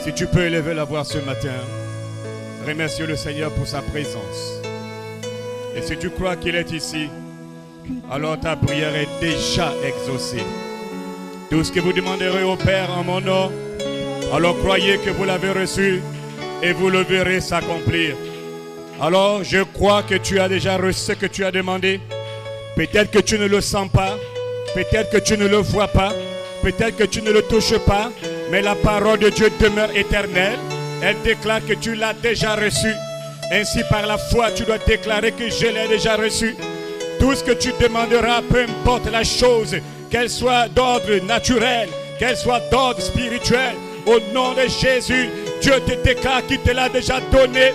Si tu peux élever la voix ce matin, remercie le Seigneur pour sa présence. Et si tu crois qu'il est ici, alors ta prière est déjà exaucée. Tout ce que vous demanderez au Père en mon nom, alors croyez que vous l'avez reçu et vous le verrez s'accomplir. Alors je crois que tu as déjà reçu ce que tu as demandé. Peut-être que tu ne le sens pas, peut-être que tu ne le vois pas, peut-être que tu ne le touches pas, mais la parole de Dieu demeure éternelle. Elle déclare que tu l'as déjà reçu. Ainsi par la foi tu dois déclarer que je l'ai déjà reçu. Tout ce que tu demanderas, peu importe la chose, qu'elle soit d'ordre naturel, qu'elle soit d'ordre spirituel, au nom de Jésus, Dieu te déclare qu'il te l'a déjà donné.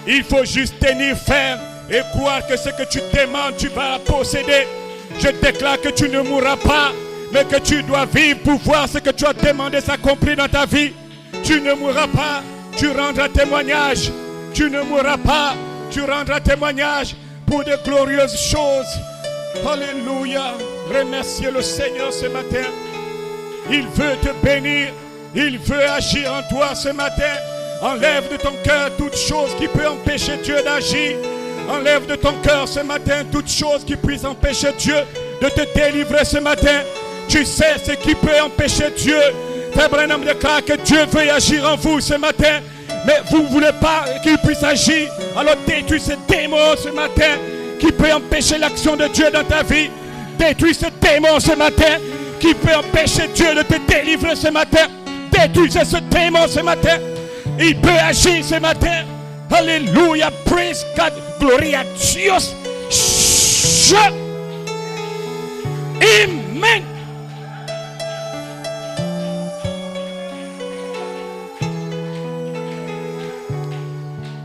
Il faut juste tenir ferme et croire que ce que tu demandes, tu vas posséder. Je déclare que tu ne mourras pas, mais que tu dois vivre pour voir ce que tu as demandé s'accomplir dans ta vie. Tu ne mourras pas, tu rendras témoignage. Tu ne mourras pas, tu rendras témoignage pour de glorieuses choses. Alléluia. Remerciez le Seigneur ce matin. Il veut te bénir. Il veut agir en toi ce matin. Enlève de ton cœur toute chose qui peut empêcher Dieu d'agir. Enlève de ton cœur ce matin toute chose qui puisse empêcher Dieu de te délivrer ce matin. Tu sais ce qui peut empêcher Dieu. Frère Branham déclare que Dieu veut agir en vous ce matin. Mais vous ne voulez pas qu'il puisse agir. Alors détruis ce démon ce matin qui peut empêcher l'action de Dieu dans ta vie. Détruis ce démon ce matin qui peut empêcher Dieu de te délivrer ce matin. Détruis ce démon ce matin. Il peut agir ce matin. Alléluia. Praise God. Gloria a Dios. Amen.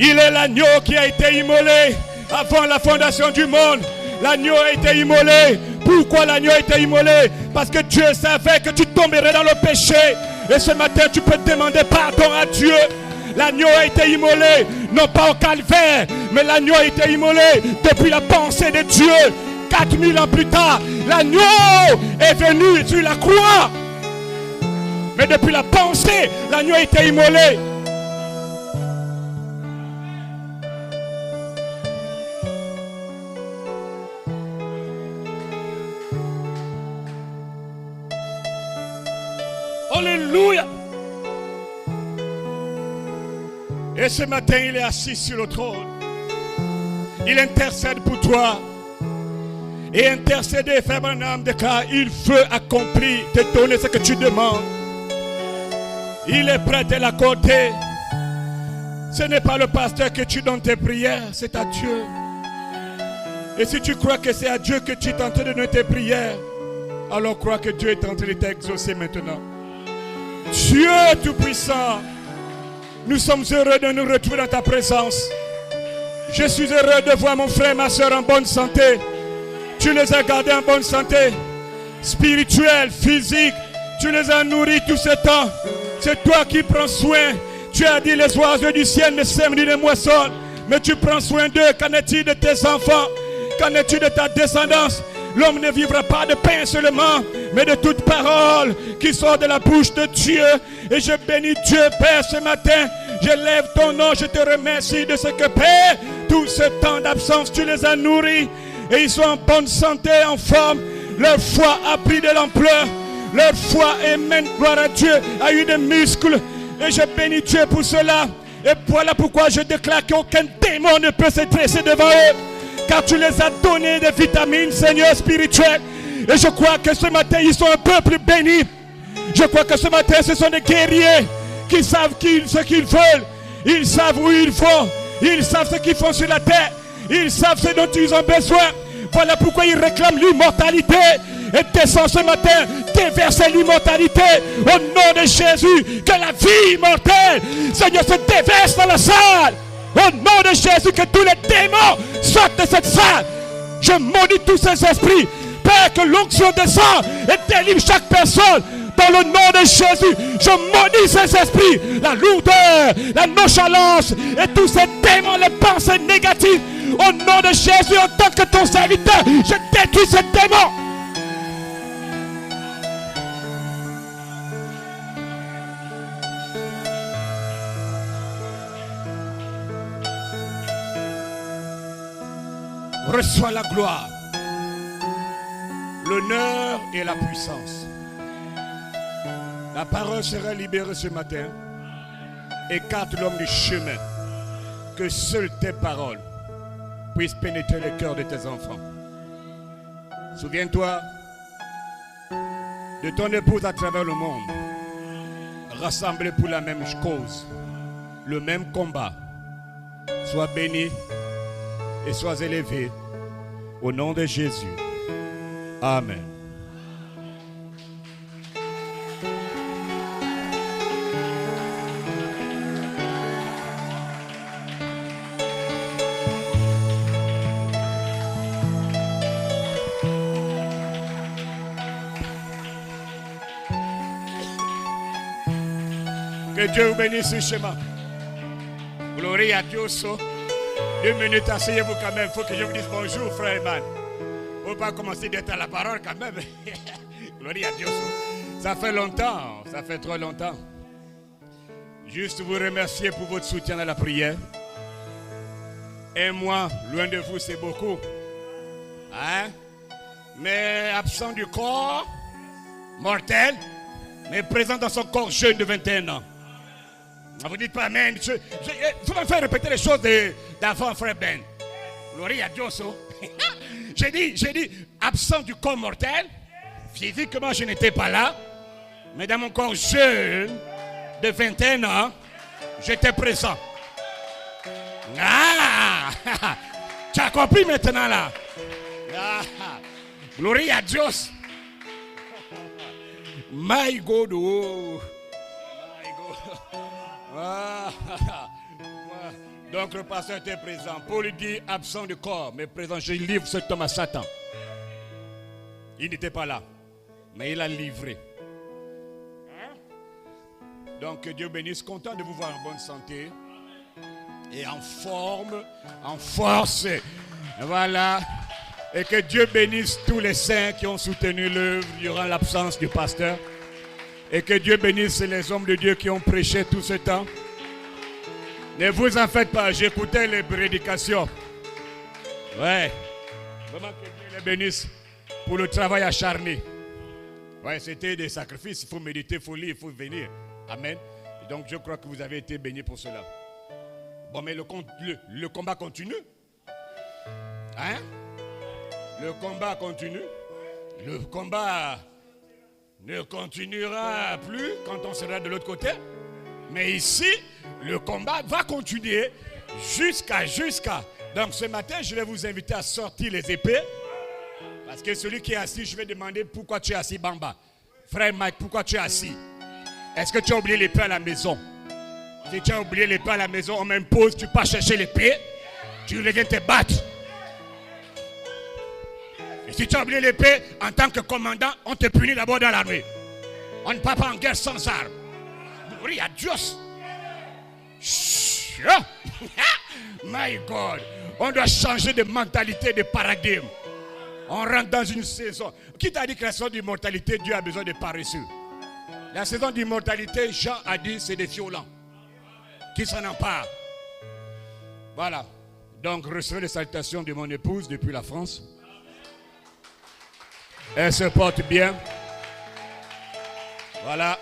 Il est l'agneau qui a été immolé avant la fondation du monde. L'agneau a été immolé. Pourquoi l'agneau a été immolé? Parce que Dieu savait que tu tomberais dans le péché. Et ce matin, tu peux demander pardon à Dieu. L'agneau a été immolé, non pas au calvaire, mais l'agneau a été immolé depuis la pensée de Dieu. 4000 ans plus tard, l'agneau est venu sur la croix. Mais depuis la pensée, l'agneau a été immolé. Alléluia. Et ce matin, il est assis sur le trône. Il intercède pour toi. Et intercéder, frère Branham déclare, il veut accomplir, te donner ce que tu demandes. Il est prêt à l'accorder. Ce n'est pas le pasteur que tu donnes tes prières, c'est à Dieu. Et si tu crois que c'est à Dieu que tu es en train de donner tes prières, alors crois que Dieu est en train de t'exaucer maintenant. Dieu Tout-Puissant, nous sommes heureux de nous retrouver dans ta présence. Je suis heureux de voir mon frère et ma soeur en bonne santé. Tu les as gardés en bonne santé, spirituelle, physique. Tu les as nourris tout ce temps. C'est toi qui prends soin. Tu as dit les oiseaux du ciel ne sèment ni ne moissonnent, mais tu prends soin d'eux. Qu'en est-il de tes enfants? Qu'en est-il de ta descendance? L'homme ne vivra pas de pain seulement, mais de toute parole qui sort de la bouche de Dieu. Et je bénis Dieu, Père, ce matin. Je lève ton nom, je te remercie de ce que, Père, tout ce temps d'absence, tu les as nourris. Et ils sont en bonne santé, en forme. Leur foi a pris de l'ampleur. Leur foi, amen, gloire à Dieu, a eu des muscles. Et je bénis Dieu pour cela. Et voilà pourquoi je déclare qu'aucun démon ne peut se dresser devant eux. Car tu les as donné des vitamines, Seigneur, spirituelles. Et je crois que ce matin, ils sont un peuple béni. Je crois que ce matin, ce sont des guerriers qui savent ce qu'ils veulent. Ils savent où ils vont. Ils savent ce qu'ils font sur la terre. Ils savent ce dont ils ont besoin. Voilà pourquoi ils réclament l'immortalité. Et descend ce matin, déverse l'immortalité au nom de Jésus. Que la vie immortelle, Seigneur, se déverse dans la salle. Au nom de Jésus, que tous les démons sortent de cette salle. Je maudis tous ces esprits. Père, que l'onction descend et délivre chaque personne. Dans le nom de Jésus, je maudis ces esprits, la lourdeur, la nonchalance et tous ces démons, les pensées négatives. Au nom de Jésus, en tant que ton serviteur, je détruis ces démons. reçois la gloire, l'honneur et la puissance. La parole sera libérée ce matin. Écarte l'homme du chemin. Que seules tes paroles puissent pénétrer le cœur de tes enfants. Souviens-toi de ton épouse à travers le monde, rassemblés pour la même cause, le même combat. Sois béni et sois élevé au nom de Jésus. Amen. Que Dieu vous bénisse ce chemin. Gloire à Dieu. 2 minutes, asseyez-vous quand même. Il faut que je vous dise bonjour, frère Eman. Il ne faut pas commencer d'être à la parole quand même. Gloire à Dieu. Ça fait longtemps, ça fait trop longtemps. Juste vous remercier pour votre soutien dans la prière. Et moi, loin de vous, c'est beaucoup. Hein? Mais absent du corps, mortel, mais présent dans son corps jeune de 21 ans. Vous dites pas amen. Vous me faites répéter les choses d'avant, frère Ben. Gloire à Dieu. J'ai dit, absent du corps mortel. Physiquement, je n'étais pas là. Mais dans mon corps jeune de 21 ans, j'étais présent. Ah! Tu as compris maintenant là? Ah! Gloire à Dieu. My God. Oh. My God. Ah. Donc le pasteur était présent. Paul dit absent du corps, mais présent. Je livre cet homme à Satan. Il n'était pas là, mais il a livré. Donc que Dieu bénisse. Content de vous voir en bonne santé et en forme, en force. Voilà. Et que Dieu bénisse tous les saints qui ont soutenu l'œuvre durant l'absence du pasteur. Et que Dieu bénisse les hommes de Dieu qui ont prêché tout ce temps. Ne vous en faites pas, j'écoutais les prédications. Ouais. Vraiment que Dieu les bénisse pour le travail acharné. Ouais, c'était des sacrifices, il faut méditer, il faut lire, il faut venir. Amen. Et donc je crois que vous avez été bénis pour cela. Bon, mais le combat continue. Hein? Le combat continue. Le combat ne continuera plus quand on sera de l'autre côté. Mais ici, le combat va continuer jusqu'à. Donc ce matin, je vais vous inviter à sortir les épées. Parce que celui qui est assis, je vais demander pourquoi tu es assis, Bamba. Frère Mike, pourquoi tu es assis? Est-ce que tu as oublié l'épée à la maison? Si tu as oublié l'épée à la maison, on m'impose, tu pars chercher l'épée, tu reviens te battre. Et si tu as oublié l'épée, en tant que commandant, on te punit d'abord dans l'armée. On ne part pas en guerre sans armes. Gloire à Dieu. My God. On doit changer de mentalité, de paradigme. On rentre dans une saison. Qui t'a dit que la saison d'immortalité, Dieu a besoin de paresseux? La saison d'immortalité, Jean a dit, c'est des violents. Qui s'en emparent? Voilà. Donc, recevez les salutations de mon épouse depuis la France. Elle se porte bien. Voilà.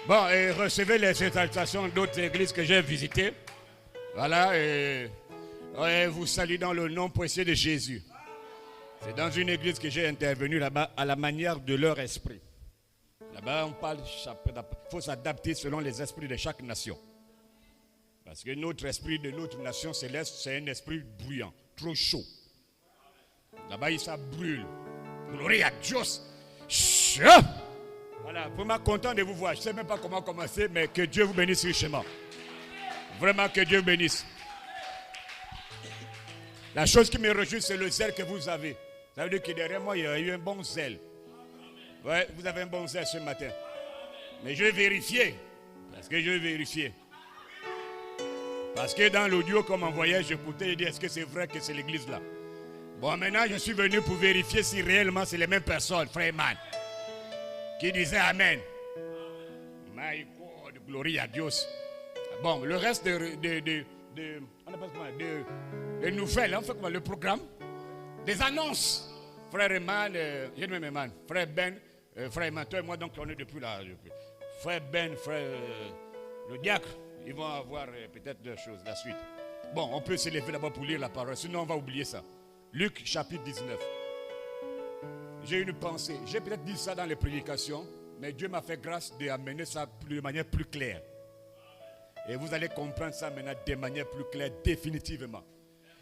Bon, et recevez les salutations d'autres églises que j'ai visitées. Voilà, et vous salue dans le nom précieux de Jésus. C'est dans une église que j'ai intervenu là-bas à la manière de leur esprit. Là-bas, on parle, il faut s'adapter selon les esprits de chaque nation. Parce que notre esprit de notre nation céleste, c'est un esprit bruyant, trop chaud. Là-bas, ça brûle. Gloire à Dieu. Voilà, vraiment content de vous voir. Je ne sais même pas comment commencer, mais que Dieu vous bénisse richement. Vraiment que Dieu vous bénisse. La chose qui me réjouit, c'est le zèle que vous avez. Ça veut dire que derrière moi, il y a eu un bon zèle. Ouais, vous avez un bon zèle ce matin. Mais je vais vérifier. Parce que je vais vérifier. Parce que dans l'audio qu'on m'envoyait, j'écoutais et dit, est-ce que c'est vrai que c'est l'église là? Bon, maintenant, je suis venu pour vérifier si réellement c'est les mêmes personnes, frère Man, qui disaient Amen. My God, gloire à Dieu. Bon, le reste de nouvelles, enfin, le programme, des annonces. Frère Eman, je ne m'aime frère Ben, frère Eman, toi et moi, donc on est depuis là. Frère Ben, frère le diacre, ils vont avoir peut-être des choses, la suite. Bon, on peut se lever d'abord pour lire la parole, sinon on va oublier ça. Luc chapitre 19. J'ai une pensée, j'ai peut-être dit ça dans les prédications, mais Dieu m'a fait grâce d'amener ça de manière plus claire. Et vous allez comprendre ça maintenant de manière plus claire, définitivement.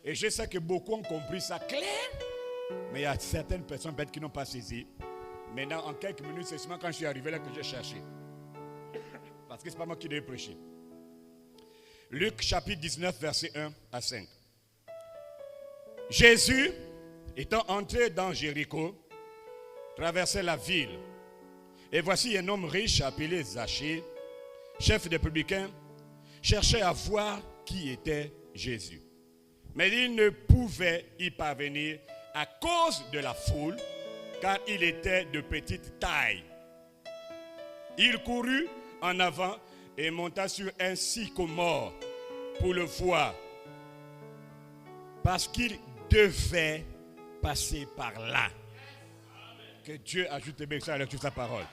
Et je sais que beaucoup ont compris ça clair, mais il y a certaines personnes peut-être qui n'ont pas saisi. Maintenant, en quelques minutes, c'est seulement quand je suis arrivé là que j'ai cherché. Parce que ce n'est pas moi qui devais prêcher. Luc chapitre 19, verset 1 à 5. Jésus, étant entré dans Jéricho, traversait la ville. Et voici un homme riche appelé Zachée, chef des publicains, cherchait à voir qui était Jésus. Mais il ne pouvait y parvenir à cause de la foule, car il était de petite taille. Il courut en avant et monta sur un sycomore pour le voir, parce qu'il devait passer par là. Que Dieu ajoute bien ça avec toute sa parole.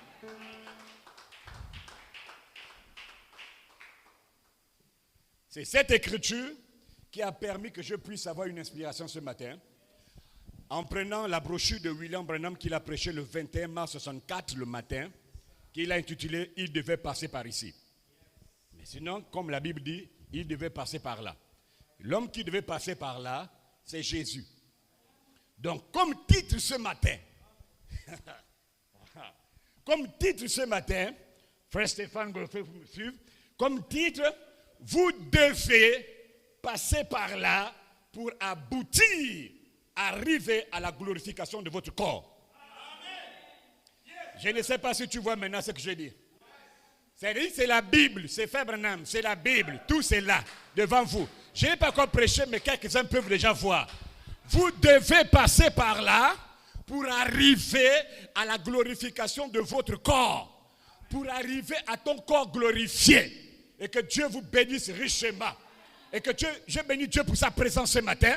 C'est cette écriture qui a permis que je puisse avoir une inspiration ce matin en prenant la brochure de William Branham qu'il a prêché le 21 mars 64 le matin, qu'il a intitulé « Il devait passer par ici ». Mais sinon, comme la Bible dit, il devait passer par là. L'homme qui devait passer par là, c'est Jésus. Donc, comme titre ce matin, frère Stéphane, comme titre, vous devez passer par là pour aboutir, arriver à la glorification de votre corps. Je ne sais pas si tu vois maintenant ce que je dis. C'est la Bible, c'est Frère Branham, c'est la Bible, tout c'est là, devant vous. Je n'ai pas encore prêché, mais quelques-uns peuvent déjà voir. Vous devez passer par là pour arriver à la glorification de votre corps, pour arriver à ton corps glorifié. Et que Dieu vous bénisse richement. Et que je bénis Dieu pour sa présence ce matin.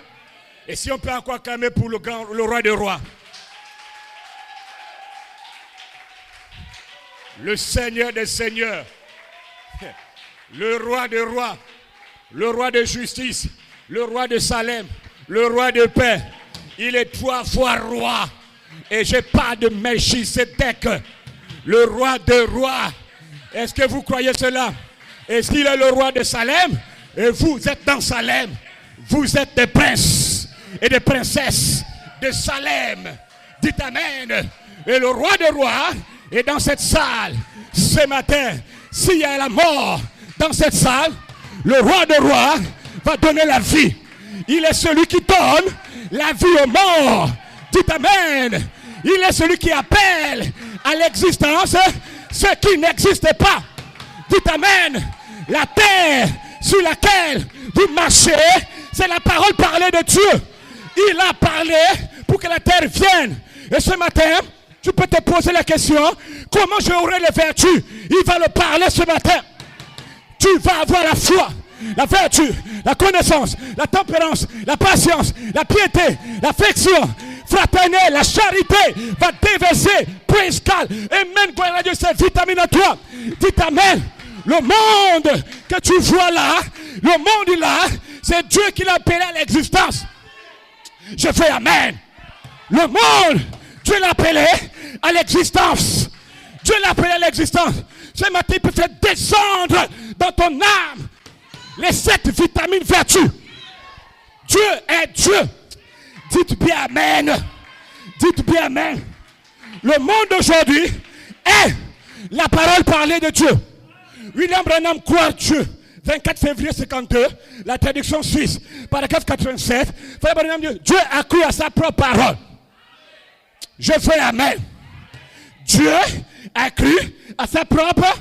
Et si on peut encore calmer pour le roi des rois. Le Seigneur des seigneurs. Le roi des rois. Le roi de justice. Le roi de Salem. Le roi de paix. Il est 3 fois roi. Et je parle de Melchisedec. Le roi des rois. Est-ce que vous croyez cela? Est-ce qu'il est le roi de Salem? Et vous êtes dans Salem. Vous êtes des princes et des princesses de Salem. Dites Amen. Et le roi des rois est dans cette salle ce matin. S'il y a la mort dans cette salle, le roi des rois va donner la vie. Il est celui qui donne la vie aux morts. Dites Amen. Il est celui qui appelle à l'existence ce qui n'existe pas. Dites Amen. La terre sur laquelle vous marchez, c'est la parole parlée de Dieu. Il a parlé pour que la terre vienne. Et ce matin, tu peux te poser la question, comment j'aurai les vertus? Il va le parler ce matin. Tu vas avoir la foi, la vertu, la connaissance, la tempérance, la patience, la piété, l'affection fraternelle, la charité va déverser. Praise God. Amen. Gloire à Dieu, c'est vitamine à toi. Dites Amen. Le monde que tu vois là, le monde là, c'est Dieu qui l'a appelé à l'existence. Je fais Amen. Le monde, Dieu l'a appelé à l'existence. Dieu l'a appelé à l'existence. Ce matin, il peut faire descendre dans ton âme les 7 vitamines vertus. Dieu est Dieu. Dites bien Amen. Dites bien Amen. Le monde d'aujourd'hui est la parole parlée de Dieu. William Branham croit Dieu. 24 février 52, la traduction suisse, paragraphe 87. Frère Branham dit, Dieu a cru à sa propre parole. Je fais Amen. Dieu a cru à sa propre.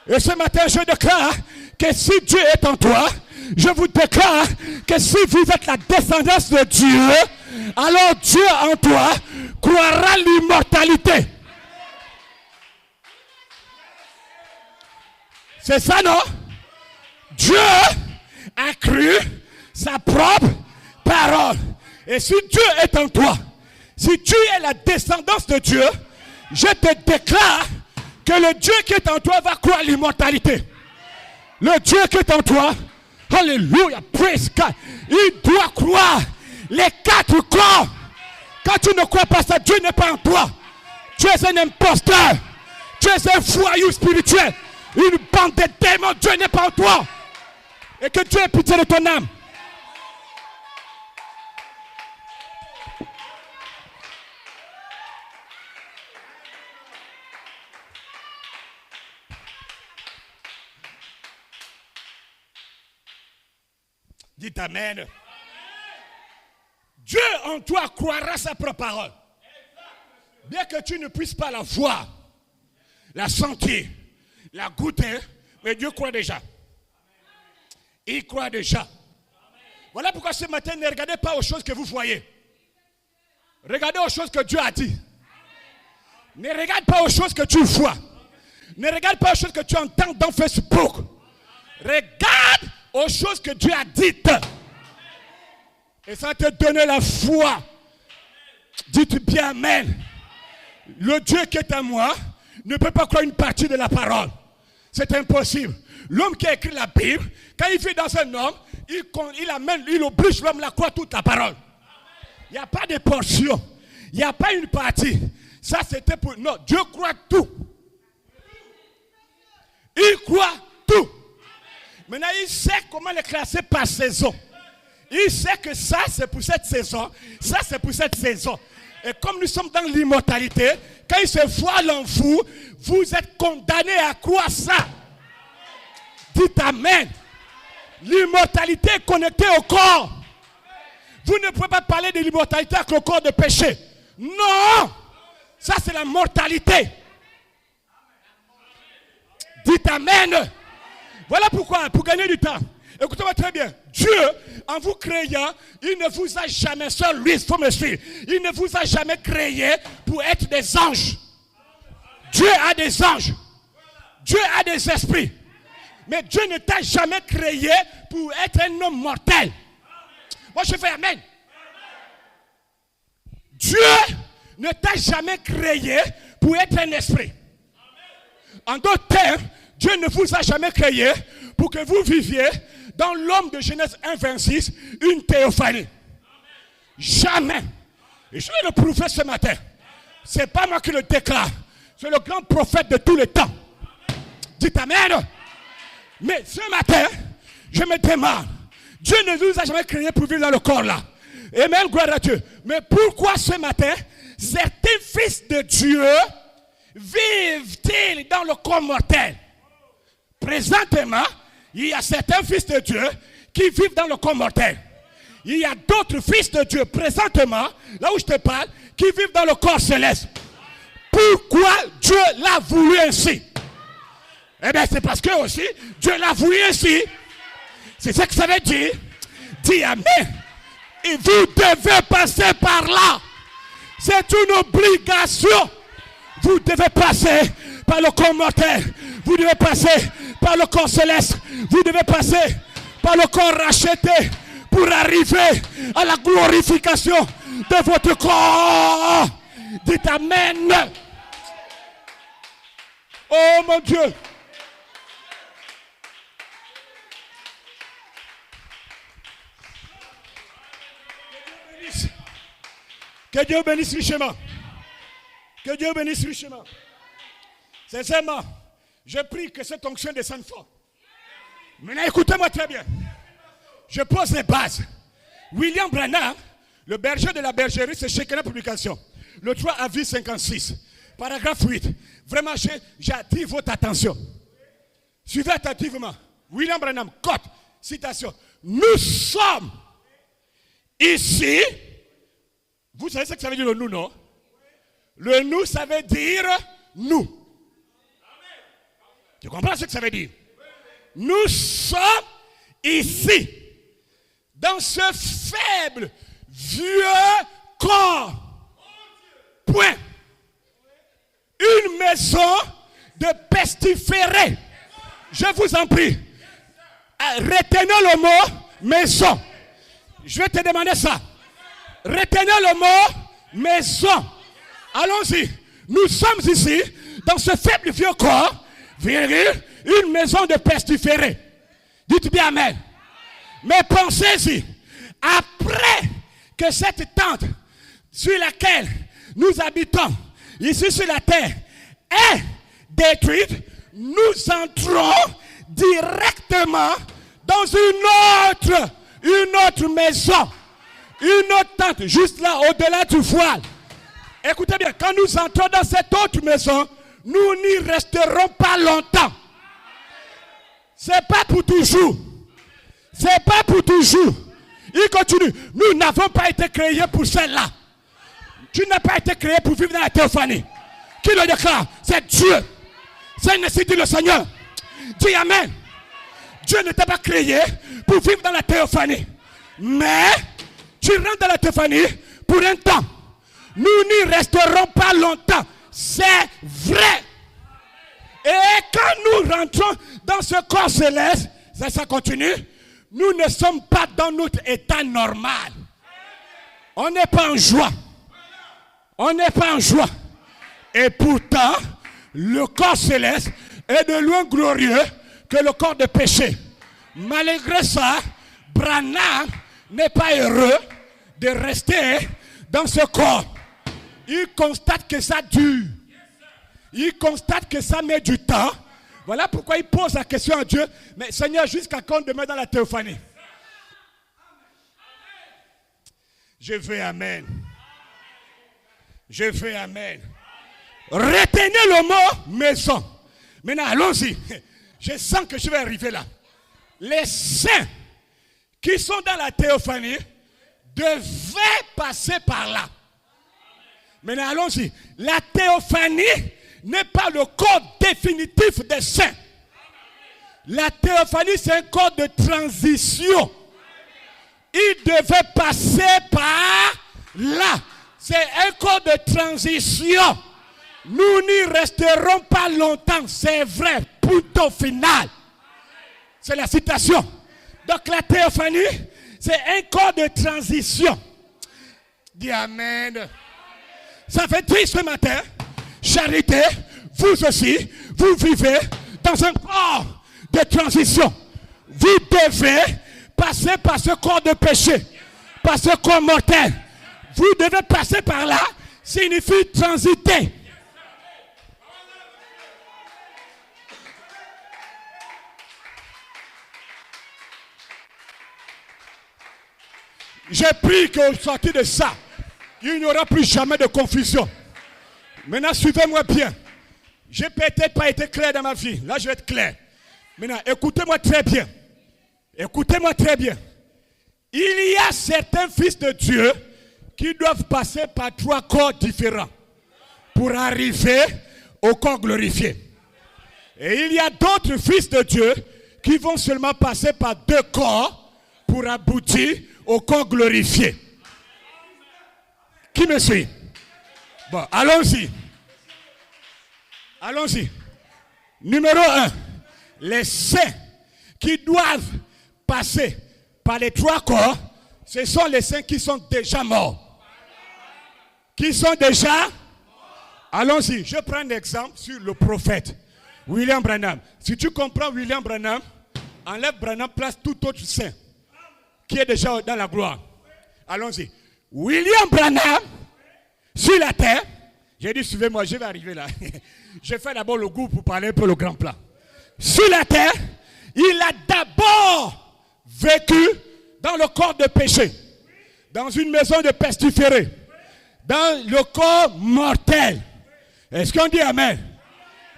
Et ce matin, je déclare que si Dieu est en toi, je vous déclare que si vous êtes la descendance de Dieu, alors Dieu en toi croira l'immortalité. C'est ça, non? Dieu a cru sa propre parole. Et si Dieu est en toi, si tu es la descendance de Dieu, je te déclare que le Dieu qui est en toi va croire l'immortalité. Le Dieu qui est en toi, alléluia, praise God, il doit croire les 4 corps. Quand tu ne crois pas ça, Dieu n'est pas en toi. Tu es un imposteur. Tu es un foyou spirituel. Une bande de démons. Dieu n'est pas en toi. Et que Dieu ait pitié de ton âme. Dites Amen. Dieu en toi croira sa propre parole. Bien que tu ne puisses pas la voir, la sentir, la goûter, mais Dieu croit déjà. Il croit déjà. Voilà pourquoi ce matin, ne regardez pas aux choses que vous voyez. Regardez aux choses que Dieu a dit. Ne regarde pas aux choses que tu vois. Ne regarde pas aux choses que tu entends dans Facebook. Regarde aux choses que Dieu a dites. Et ça te donne la foi. Dites bien Amen. Le Dieu qui est en moi ne peut pas croire une partie de la parole. C'est impossible. L'homme qui a écrit la Bible, quand il vit dans un homme, il oblige l'homme à croire toute la parole. Il n'y a pas de portion. Il n'y a pas une partie. Ça c'était pour... Non, Dieu croit tout. Il croit tout. Maintenant, il sait comment les classer par saison. Il sait que ça, c'est pour cette saison. Ça, c'est pour cette saison. Et comme nous sommes dans l'immortalité, quand il se voile en vous, vous êtes condamnés à croire ça. Dites Amen. L'immortalité est connectée au corps. Vous ne pouvez pas parler de l'immortalité avec le corps de péché. Non. Ça, c'est la mortalité. Dites Amen. Voilà pourquoi, pour gagner du temps. Écoutez-moi très bien. Dieu, en vous créant, il ne vous a jamais, seul lui, il faut me suivre, il ne vous a jamais créé pour être des anges. Dieu a des anges. Dieu a des esprits. Mais Dieu ne t'a jamais créé pour être un homme mortel. Moi, je fais Amen. Dieu ne t'a jamais créé pour être un esprit. En d'autres termes, Dieu ne vous a jamais créé pour que vous viviez dans l'homme de Genèse 1:26, une théophanie. Jamais. Et je vais le prouver ce matin. Ce n'est pas moi qui le déclare. C'est le grand prophète de tous les temps. Dites Amen. Mais ce matin, je me demande, Dieu ne nous a jamais créé pour vivre dans le corps là. Amen, gloire à Dieu. Mais pourquoi ce matin, certains fils de Dieu vivent-ils dans le corps mortel? Présentement, il y a certains fils de Dieu qui vivent dans le corps mortel. Il y a d'autres fils de Dieu présentement, là où je te parle, qui vivent dans le corps céleste. Pourquoi Dieu l'a voulu ainsi? Eh bien, c'est parce que aussi, Dieu l'a voulu ainsi. C'est ce que ça veut dire. Dis Amen. Et vous devez passer par là. C'est une obligation. Vous devez passer par le corps mortel. Vous devez passer par le corps céleste. Vous devez passer par le corps racheté pour arriver à la glorification de votre corps. Dites Amen. Oh mon Dieu. Que Dieu bénisse richement. Que Dieu bénisse richement. Sincèrement, je prie que cette onction descende fort. Maintenant, écoutez-moi très bien. Je pose les bases. William Branham, le berger de la bergerie, c'est Shekinah Publication. Le 3 avril 56, paragraphe 8. Vraiment, j'attire votre attention. Suivez attentivement. William Branham, cote, citation. Nous sommes ici. Vous savez ce que ça veut dire le nous, non? Le nous, ça veut dire nous. Tu comprends ce que ça veut dire? Nous sommes ici, dans ce faible, vieux corps. Point. Une maison de pestiférés. Je vous en prie. Retenez le mot maison. Je vais te demander ça. Retenez le mot maison. Allons-y. Nous sommes ici, dans ce faible vieux corps, une maison de pestiférés. Dites bien amen. Mais pensez-y, après que cette tente sur laquelle nous habitons, ici sur la terre, est détruite, nous entrons directement dans une autre maison, une autre tente, juste là, au-delà du voile. Écoutez bien, quand nous entrons dans cette autre maison, nous n'y resterons pas longtemps. C'est pas pour toujours. C'est pas pour toujours. Il continue. Nous n'avons pas été créés pour celle-là. Tu n'as pas été créé pour vivre dans la théophanie. Qui le déclare? C'est Dieu. C'est ainsi dit le Seigneur. Dis amen. Dieu ne t'a pas créé pour vivre dans la théophanie. Mais tu rentres dans la théophanie pour un temps. Nous n'y resterons pas longtemps. C'est vrai. Et quand nous rentrons dans ce corps céleste, ça continue, nous ne sommes pas dans notre état normal. On n'est pas en joie. On n'est pas en joie. Et pourtant, le corps céleste est de loin glorieux que le corps de péché. Malgré ça, Branham n'est pas heureux de rester dans ce corps. Il constate que ça dure. Il constate que ça met du temps. Voilà pourquoi il pose la question à Dieu. Mais Seigneur, jusqu'à quand on demeure dans la théophanie? Je veux amen. Je veux amen. Retenez le mot maison. Maintenant, allons-y. Je sens que je vais arriver là. Les saints qui sont dans la théophanie devaient passer par là. Maintenant, allons-y. La théophanie n'est pas le corps définitif des saints. La théophanie, c'est un corps de transition. Il devait passer par là. C'est un corps de transition. Nous n'y resterons pas longtemps. C'est vrai. Punto final. C'est la citation. Donc la théophanie, c'est un corps de transition. Dis amen. Ça fait dire ce matin, charité, vous aussi, vous vivez dans un corps de transition. Vous devez passer par ce corps de péché, par ce corps mortel. Vous devez passer par là, signifie transiter. J'ai pris qu'au sortir de ça, il n'y aura plus jamais de confusion. Maintenant, suivez-moi bien. Je n'ai peut-être pas été clair dans ma vie. Là, je vais être clair. Maintenant, écoutez-moi très bien. Écoutez-moi très bien. Il y a certains fils de Dieu qui doivent passer par 3 corps différents pour arriver au corps glorifié. Et il y a d'autres fils de Dieu qui vont seulement passer par 2 corps pour aboutir au corps glorifié. Qui me suit? Bon, allons-y. Allons-y. Numéro 1. Les saints qui doivent passer par les 3 corps, ce sont les saints qui sont déjà morts. Qui sont déjà? Allons-y. Je prends l'exemple sur le prophète William Branham. Si tu comprends William Branham, enlève Branham, place tout autre saint qui est déjà dans la gloire. Allons-y. William Branham, sur la terre, j'ai dit suivez-moi, je vais arriver là. Je fais d'abord le goût pour parler pour le grand plan. Sur la terre, il a d'abord vécu dans le corps de péché, dans une maison de pestiférés, dans le corps mortel. Est-ce qu'on dit amen?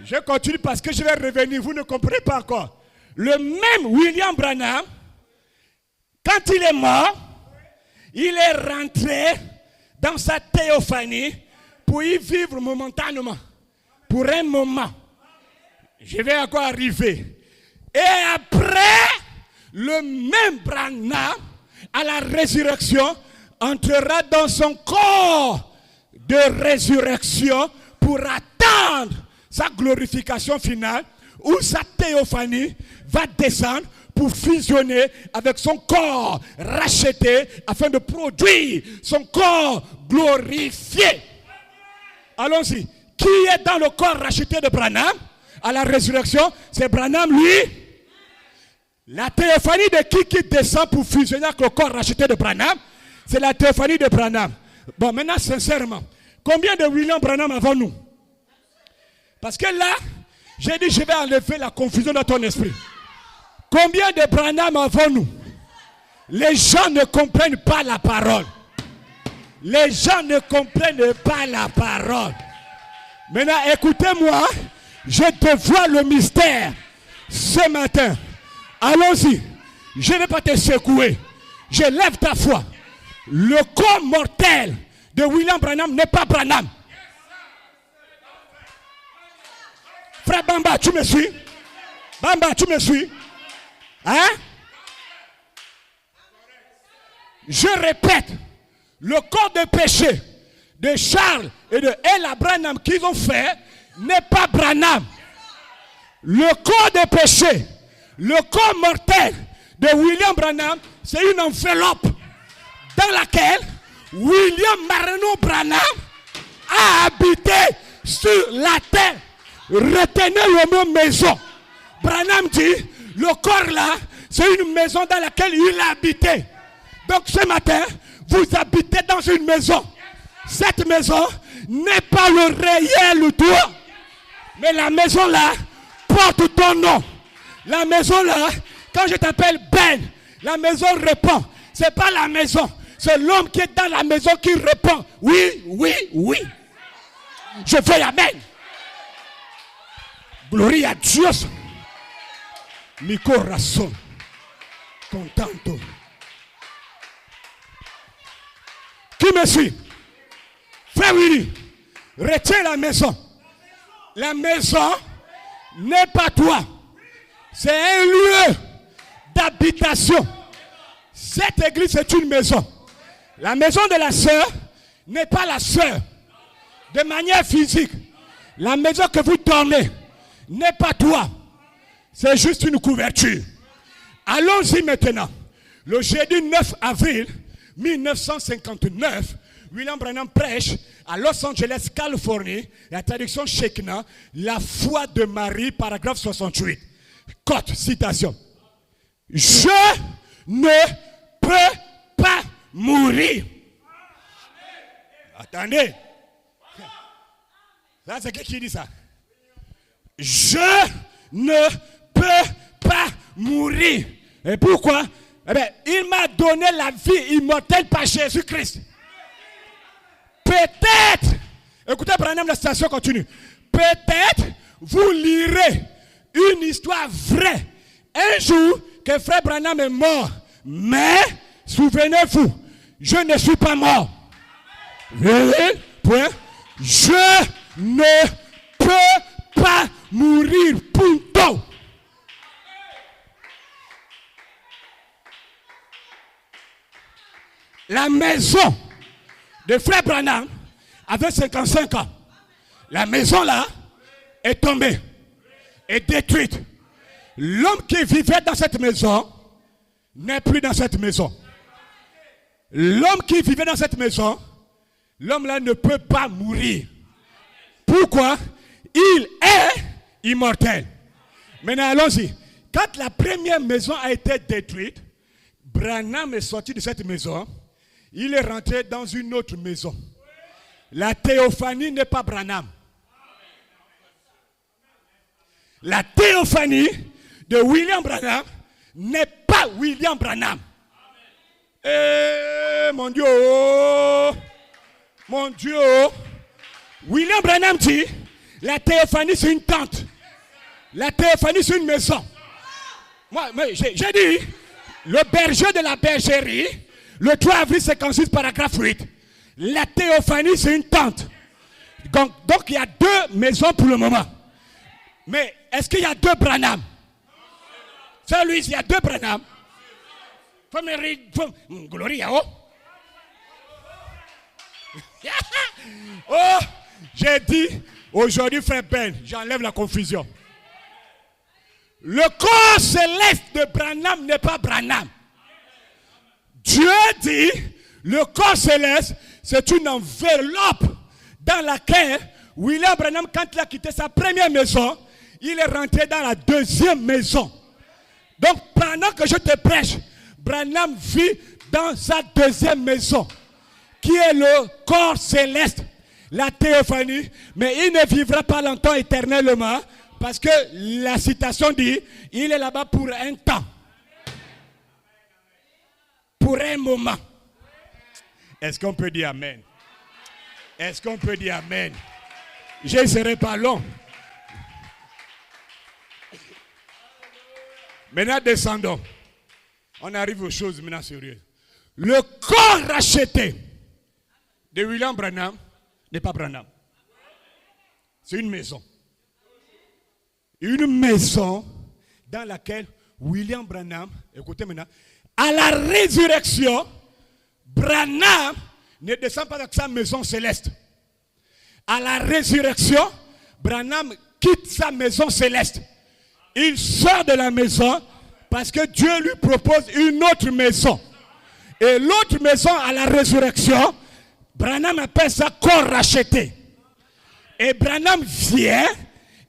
Je continue parce que je vais revenir, vous ne comprenez pas encore. Le même William Branham, quand il est mort, il est rentré dans sa théophanie pour y vivre momentanément, pour un moment. Je vais encore arriver. Et après, le même Branham, à la résurrection, entrera dans son corps de résurrection pour attendre sa glorification finale, où sa théophanie va descendre pour pour fusionner avec son corps racheté afin de produire son corps glorifié. Allons-y. Qui est dans le corps racheté de Branham à la résurrection? C'est Branham, lui. La théophanie de qui descend pour fusionner avec le corps racheté de Branham? C'est la théophanie de Branham. Bon, maintenant, sincèrement, combien de William Branham avons-nous? Parce que là, j'ai dit, je vais enlever la confusion dans ton esprit. Combien de Branham avons-nous? Les gens ne comprennent pas la parole. Les gens ne comprennent pas la parole. Maintenant, écoutez-moi, je dévoile le mystère ce matin. Allons-y. Je ne vais pas te secouer. Je lève ta foi. Le corps mortel de William Branham n'est pas Branham. Frère Bamba, tu me suis? Bamba, tu me suis? Hein? Je répète, le corps de péché de Charles et de Ella Branham qu'ils ont fait n'est pas Branham. Le corps de péché, le corps mortel de William Branham, c'est une enveloppe dans laquelle William Marino Branham a habité sur la terre. Retenez le mot maison. Branham dit, le corps là, c'est une maison dans laquelle il a habité. Donc ce matin, vous habitez dans une maison. Cette maison n'est pas le réel toit. Mais la maison là porte ton nom. La maison là, quand je t'appelle Ben, la maison répond. C'est pas la maison. C'est l'homme qui est dans la maison qui répond. Oui, oui, oui. Je fais amen. Gloria a Dios. Mi corazón contento. Qui me suit? Frère Willy, retiens la maison. La maison n'est pas toi. C'est un lieu d'habitation. Cette église est une maison. La maison de la sœur n'est pas la sœur de manière physique. La maison que vous dormez n'est pas toi. C'est juste une couverture. Allons-y maintenant. Le jeudi 9 avril 1959, William Branham prêche à Los Angeles, Californie, la traduction Shekinah, la foi de Marie, paragraphe 68. Cote, citation. Je ne peux pas mourir. Attendez. Ça, c'est qui dit ça? Je ne peux pas mourir. Et pourquoi? Eh bien, il m'a donné la vie immortelle par Jésus-Christ. Peut-être, écoutez, Branham, la citation continue. Peut-être vous lirez une histoire vraie. Un jour que frère Branham est mort. Mais, souvenez-vous, je ne suis pas mort. Point. Je ne peux pas mourir. Punto. La maison de frère Branham avait 55 ans. La maison là est tombée, est détruite. L'homme qui vivait dans cette maison n'est plus dans cette maison. L'homme qui vivait dans cette maison, l'homme là ne peut pas mourir. Pourquoi? Il est immortel. Maintenant allons-y. Quand la première maison a été détruite, Branham est sorti de cette maison. Il est rentré dans une autre maison. La théophanie n'est pas Branham. La théophanie de William Branham n'est pas William Branham. Mon Dieu, mon Dieu. William Branham dit, la théophanie c'est une tente. La théophanie c'est une maison. Moi, j'ai dit, le berger de la bergerie, le 3 avril 56, paragraphe 8. La théophanie, c'est une tente. Donc, il y a deux maisons pour le moment. Mais est-ce qu'il y a deux Branham? C'est lui, il y a deux Branham. Gloria, oh. Oh, j'ai dit, aujourd'hui, frère Ben, j'enlève la confusion. Le corps céleste de Branham n'est pas Branham. Dieu dit, le corps céleste, c'est une enveloppe dans laquelle William Branham, quand il a quitté sa première maison, il est rentré dans la deuxième maison. Donc, pendant que je te prêche, Branham vit dans sa deuxième maison, qui est le corps céleste, la théophanie, mais il ne vivra pas longtemps éternellement, parce que la citation dit, il est là-bas pour un temps, pour un moment. Est-ce qu'on peut dire Amen? Est-ce qu'on peut dire Amen? Je ne serai pas long. Maintenant, descendons. On arrive aux choses maintenant sérieuses. Le corps racheté de William Branham n'est pas Branham. C'est une maison. Une maison dans laquelle William Branham, écoutez maintenant, à la résurrection, Branham ne descend pas dans sa maison céleste. À la résurrection, Branham quitte sa maison céleste. Il sort de la maison parce que Dieu lui propose une autre maison. Et l'autre maison à la résurrection, Branham appelle ça corps racheté. Et Branham vient,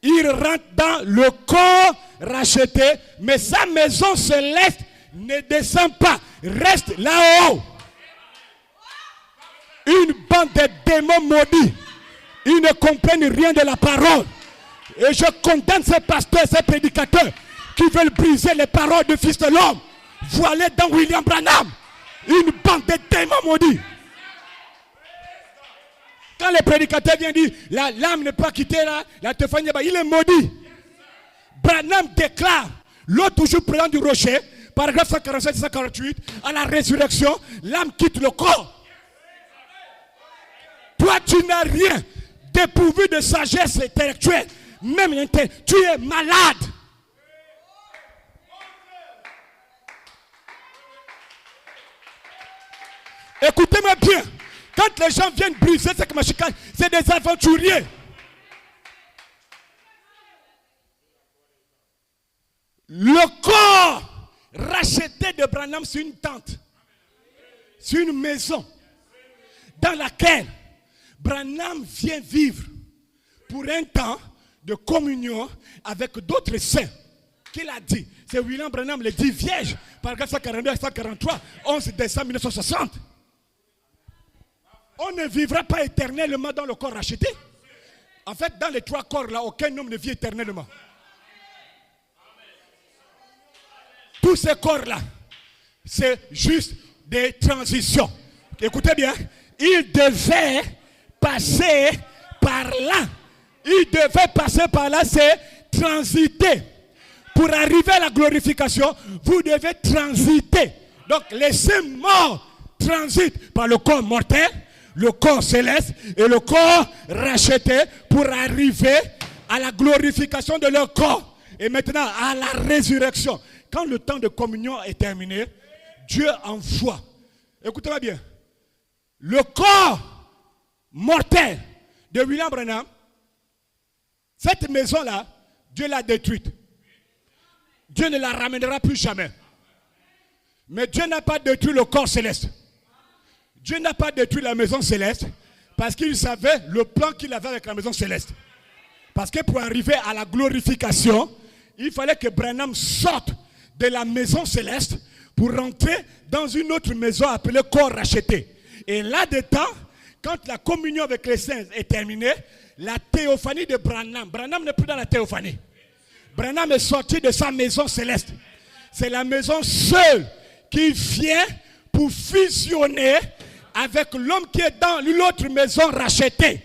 il rentre dans le corps racheté, mais sa maison céleste ne descend pas, reste là-haut. Une bande de démons maudits, ils ne comprennent rien de la parole. Et je condamne ces pasteurs, ces prédicateurs qui veulent briser les paroles du Fils de l'homme. Voilà dans William Branham une bande de démons maudits. Quand le prédicateur vient dire la lame n'est pas quittée là, la théophanie, il est maudit. Branham déclare, l'autre toujours présent du rocher, paragraphe 147 148, à la résurrection, l'âme quitte le corps. Toi, tu n'as rien dépourvu de sagesse intellectuelle, même intellectuelle. Tu es malade. Écoutez-moi bien. Quand les gens viennent briser cette machine, c'est des aventuriers. Le corps racheté de Branham, c'est une tente. C'est une maison dans laquelle Branham vient vivre pour un temps de communion avec d'autres saints. Qu'il a dit, c'est William Branham, le dit vierge, paragraphe 142 à 143, 11 décembre 1960. On ne vivra pas éternellement dans le corps racheté. En fait, dans les trois corps là, aucun homme ne vit éternellement. Tous ces corps là, c'est juste des transitions. Écoutez bien, il devait passer par là. Il devait passer par là, c'est transiter. Pour arriver à la glorification, vous devez transiter. Donc les saints morts transitent par le corps mortel, le corps céleste et le corps racheté pour arriver à la glorification de leur corps. Et maintenant, à la résurrection. Quand le temps de communion est terminé, Dieu envoie. Écoutez-moi bien. Le corps mortel de William Branham, cette maison-là, Dieu l'a détruite. Dieu ne la ramènera plus jamais. Mais Dieu n'a pas détruit le corps céleste. Dieu n'a pas détruit la maison céleste parce qu'il savait le plan qu'il avait avec la maison céleste. Parce que pour arriver à la glorification, il fallait que Branham sorte de la maison céleste pour rentrer dans une autre maison appelée corps racheté. Et là-dedans, quand la communion avec les saints est terminée, la théophanie de Branham, Branham n'est plus dans la théophanie. Branham est sorti de sa maison céleste. C'est la maison seule qui vient pour fusionner avec l'homme qui est dans l'autre maison rachetée.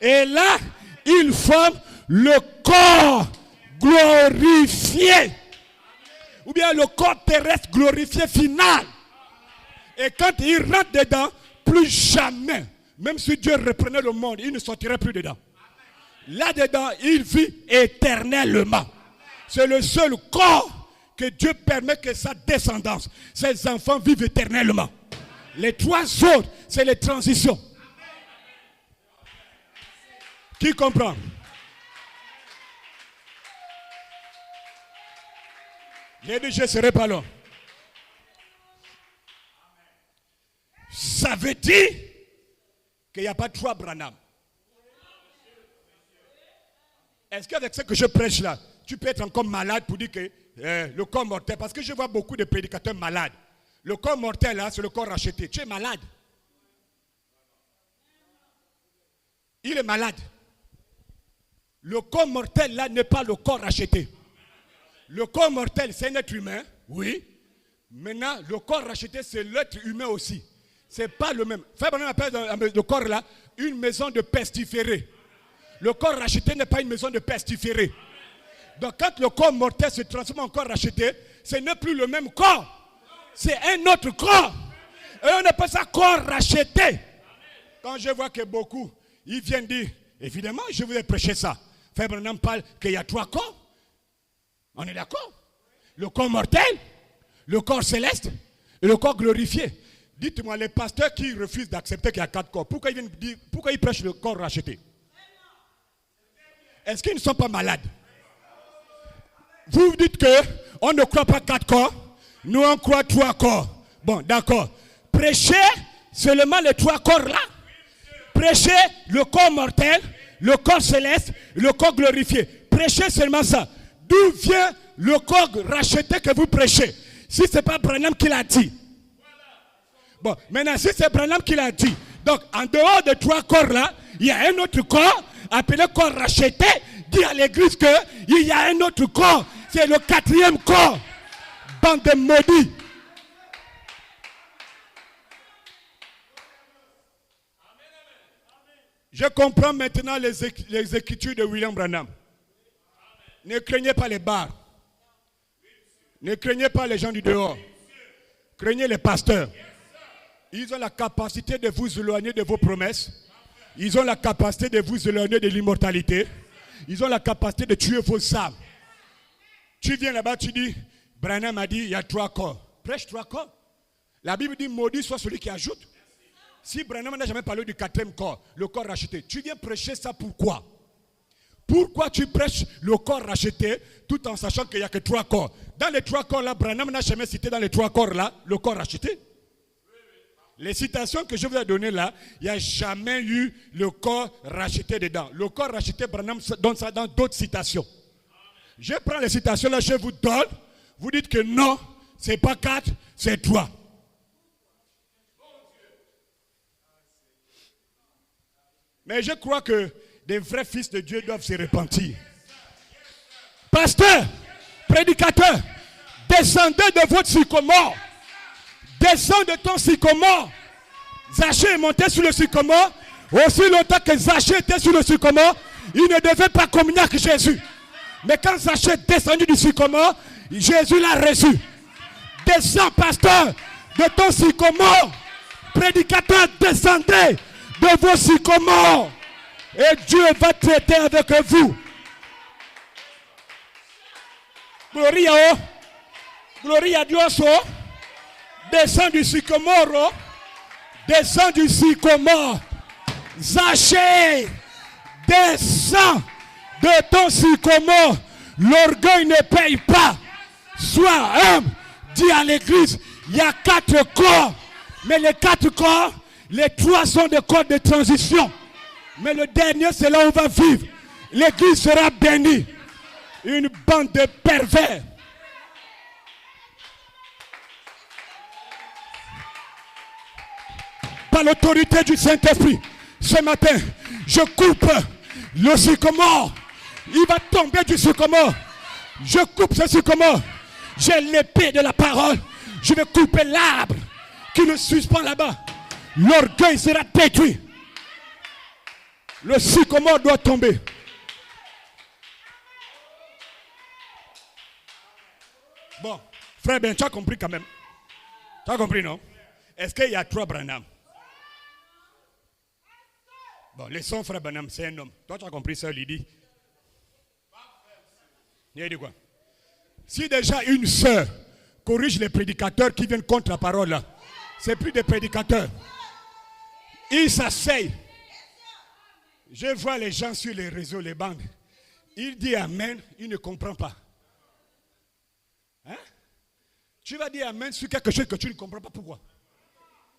Et là, il forme le corps glorifié. Ou bien le corps terrestre glorifié final. Et quand il rentre dedans, plus jamais, même si Dieu reprenait le monde, il ne sortirait plus dedans. Là-dedans, il vit éternellement. C'est le seul corps que Dieu permet que sa descendance, ses enfants vivent éternellement. Les trois autres, c'est les transitions. Qui comprend? J'ai dit, je ne serai pas long. Ça veut dire qu'il n'y a pas trois Branham. Est-ce qu'avec ce que je prêche là, tu peux être encore malade pour dire que le corps mortel, parce que je vois beaucoup de prédicateurs malades. Le corps mortel là, c'est le corps racheté. Tu es malade. Il est malade. Le corps mortel là n'est pas le corps racheté. Le corps mortel, c'est un être humain, oui. Maintenant, le corps racheté, c'est l'être humain aussi. Ce n'est pas le même. Fabre appelle le corps là une maison de pestiférés. Le corps racheté n'est pas une maison de pestiférés. Donc quand le corps mortel se transforme en corps racheté, ce n'est plus le même corps. C'est un autre corps. Et on appelle ça corps racheté. Quand je vois que beaucoup, ils viennent dire, évidemment, je vous ai prêché ça. Fabre n'en parle qu'il y a trois corps. On est d'accord? Le corps mortel, le corps céleste et le corps glorifié. Dites-moi, les pasteurs qui refusent d'accepter qu'il y a quatre corps, pourquoi ils prêchent le corps racheté? Est-ce qu'ils ne sont pas malades? Vous dites qu'on ne croit pas quatre corps, nous on croit trois corps. Bon, d'accord. Prêchez seulement les trois corps là. Prêchez le corps mortel, le corps céleste, le corps glorifié. Prêchez seulement ça. D'où vient le corps racheté que vous prêchez? Si ce n'est pas Branham qui l'a dit. Bon, maintenant, si c'est Branham qui l'a dit, donc en dehors de trois corps là, il y a un autre corps appelé corps racheté, dit à l'église qu'il y a un autre corps, c'est le quatrième corps. Bande de maudits. Je comprends maintenant les écritures de William Branham. Ne craignez pas les bars. Ne craignez pas les gens du dehors. Craignez les pasteurs. Ils ont la capacité de vous éloigner de vos promesses. Ils ont la capacité de vous éloigner de l'immortalité. Ils ont la capacité de tuer vos âmes. Tu viens là-bas, tu dis, Branham a dit, il y a trois corps. Prêche trois corps. La Bible dit, maudit soit celui qui ajoute. Si Branham n'a jamais parlé du quatrième corps, le corps racheté, tu viens prêcher ça pourquoi? Pourquoi tu prêches le corps racheté tout en sachant qu'il n'y a que trois corps? Dans les trois corps là, Branham n'a jamais cité dans les trois corps là le corps racheté. Les citations que je vous ai données là, il n'y a jamais eu le corps racheté dedans. Le corps racheté, Branham donne ça dans d'autres citations. Je prends les citations là, je vous donne. Vous dites que non, ce n'est pas quatre, c'est trois. Mais je crois que des vrais fils de Dieu doivent se repentir. Pasteur, prédicateur, descendez de votre sycomore. Descends de ton sycomore. Zachée est monté sur le sycomore. Aussi longtemps que Zachée était sur le sycomore, il ne devait pas communier avec Jésus. Mais quand Zachée est descendu du sycomore, Jésus l'a reçu. Descends, pasteur, de ton sycomore. Prédicateur, descendez de vos sycomores. Et Dieu va traiter avec vous. Gloria, Gloria a Dios. Descends du sycomore. Descends du sycomore. Zachée, descends de ton sycomore. L'orgueil ne paye pas. Sois humble. Dis à l'église, il y a quatre corps. Mais les quatre corps, les trois sont des corps de transition. Mais le dernier, c'est là où on va vivre. L'église sera bénie. Une bande de pervers. Par l'autorité du Saint-Esprit, ce matin, je coupe le sycomore. Il va tomber du sycomore. Je coupe ce sycomore. J'ai l'épée de la parole. Je vais couper l'arbre qui le suspend là-bas. L'orgueil sera détruit. Le sycomore doit tomber. Bon, frère Ben, tu as compris quand même. Tu as compris, non? Est-ce qu'il y a trois Branham? Bon, laissons frère Branham, c'est un homme. Toi, tu as compris ça, Lydie? Il dit quoi? Si déjà une sœur corrige les prédicateurs qui viennent contre la parole là, c'est plus des prédicateurs. Ils s'asseyent. Je vois les gens sur les réseaux, les bandes. Il dit Amen, il ne comprend pas. Hein? Tu vas dire Amen sur quelque chose que tu ne comprends pas pourquoi.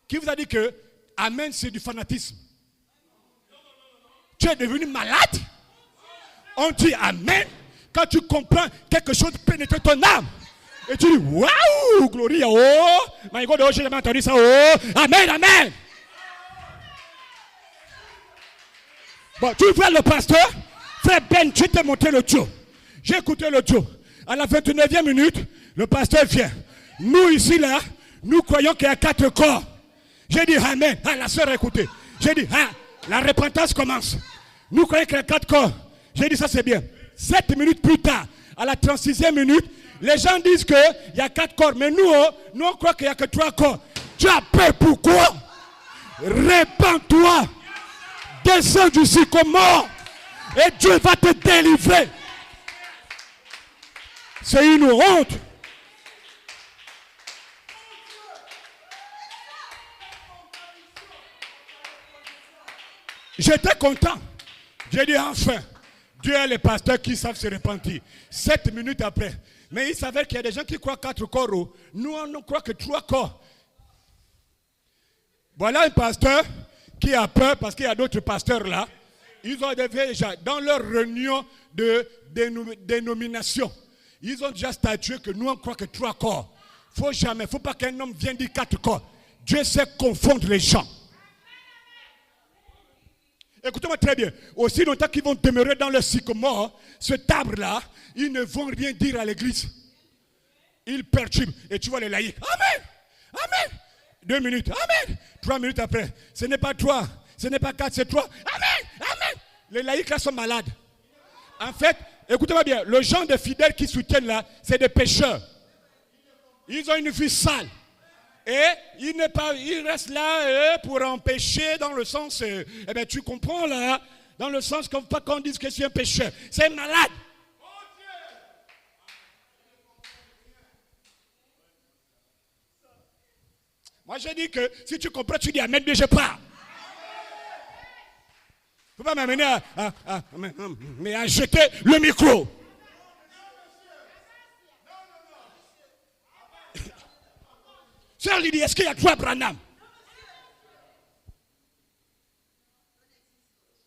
Qui vous a dit que Amen c'est du fanatisme? Tu es devenu malade? On dit Amen quand tu comprends quelque chose pénétrer ton âme. Et tu dis waouh, gloria, oh, my God, oh, j'ai jamais entendu ça, oh, Amen, Amen. Bon, tu vois le pasteur, frère Ben, je t'ai montré l'audio. J'ai écouté l'audio. À la 29e minute, le pasteur vient. Nous ici là, nous croyons qu'il y a 4 corps. J'ai dit Amen. Ah, la soeur a écouté. J'ai dit, ah, la repentance commence. Nous croyons qu'il y a 4 corps. J'ai dit, ça c'est bien. 7 minutes plus tard, à la 36e minute, les gens disent qu'il y a 4 corps. Mais nous, on croit qu'il n'y a que 3 corps. Tu as peur pourquoi? Répands-toi. Descends du sycomore. Et Dieu va te délivrer. C'est une honte. J'étais content. J'ai dit enfin, Dieu a les pasteurs qui savent se repentir. 7 minutes après. Mais il s'avère qu'il y a des gens qui croient 4 corps. Nous, on croit que 3 corps. Voilà un pasteur qui a peur parce qu'il y a d'autres pasteurs là. Ils ont déjà, dans leur réunion de dénomination, ils ont déjà statué que nous, on croit que 3 corps. Il ne faut pas qu'un homme vienne dire 4 corps. Dieu sait confondre les gens. Écoutez-moi très bien. Aussi longtemps qu'ils vont demeurer dans le sycomore, ce arbre-là, ils ne vont rien dire à l'église. Ils perturbent. Et tu vois les laïcs. Amen. Amen. 2 minutes. Amen. 3 minutes après. Ce n'est pas 3. Ce n'est pas 4, c'est 3. Amen. Amen. Les laïcs là sont malades. En fait, écoutez-moi bien. Le genre de fidèles qui soutiennent là, c'est des pécheurs. Ils ont une vie sale. Et il reste là pour empêcher dans le sens, eh bien tu comprends là, dans le sens qu'on ne veut pas qu'on dise que c'est un pécheur. C'est malade. Moi je dis que si tu comprends, tu dis Amen, mais je pars. Il ne faut pas m'amener à jeter le micro. Sœur Lydie, est-ce qu'il y a 3 Branham?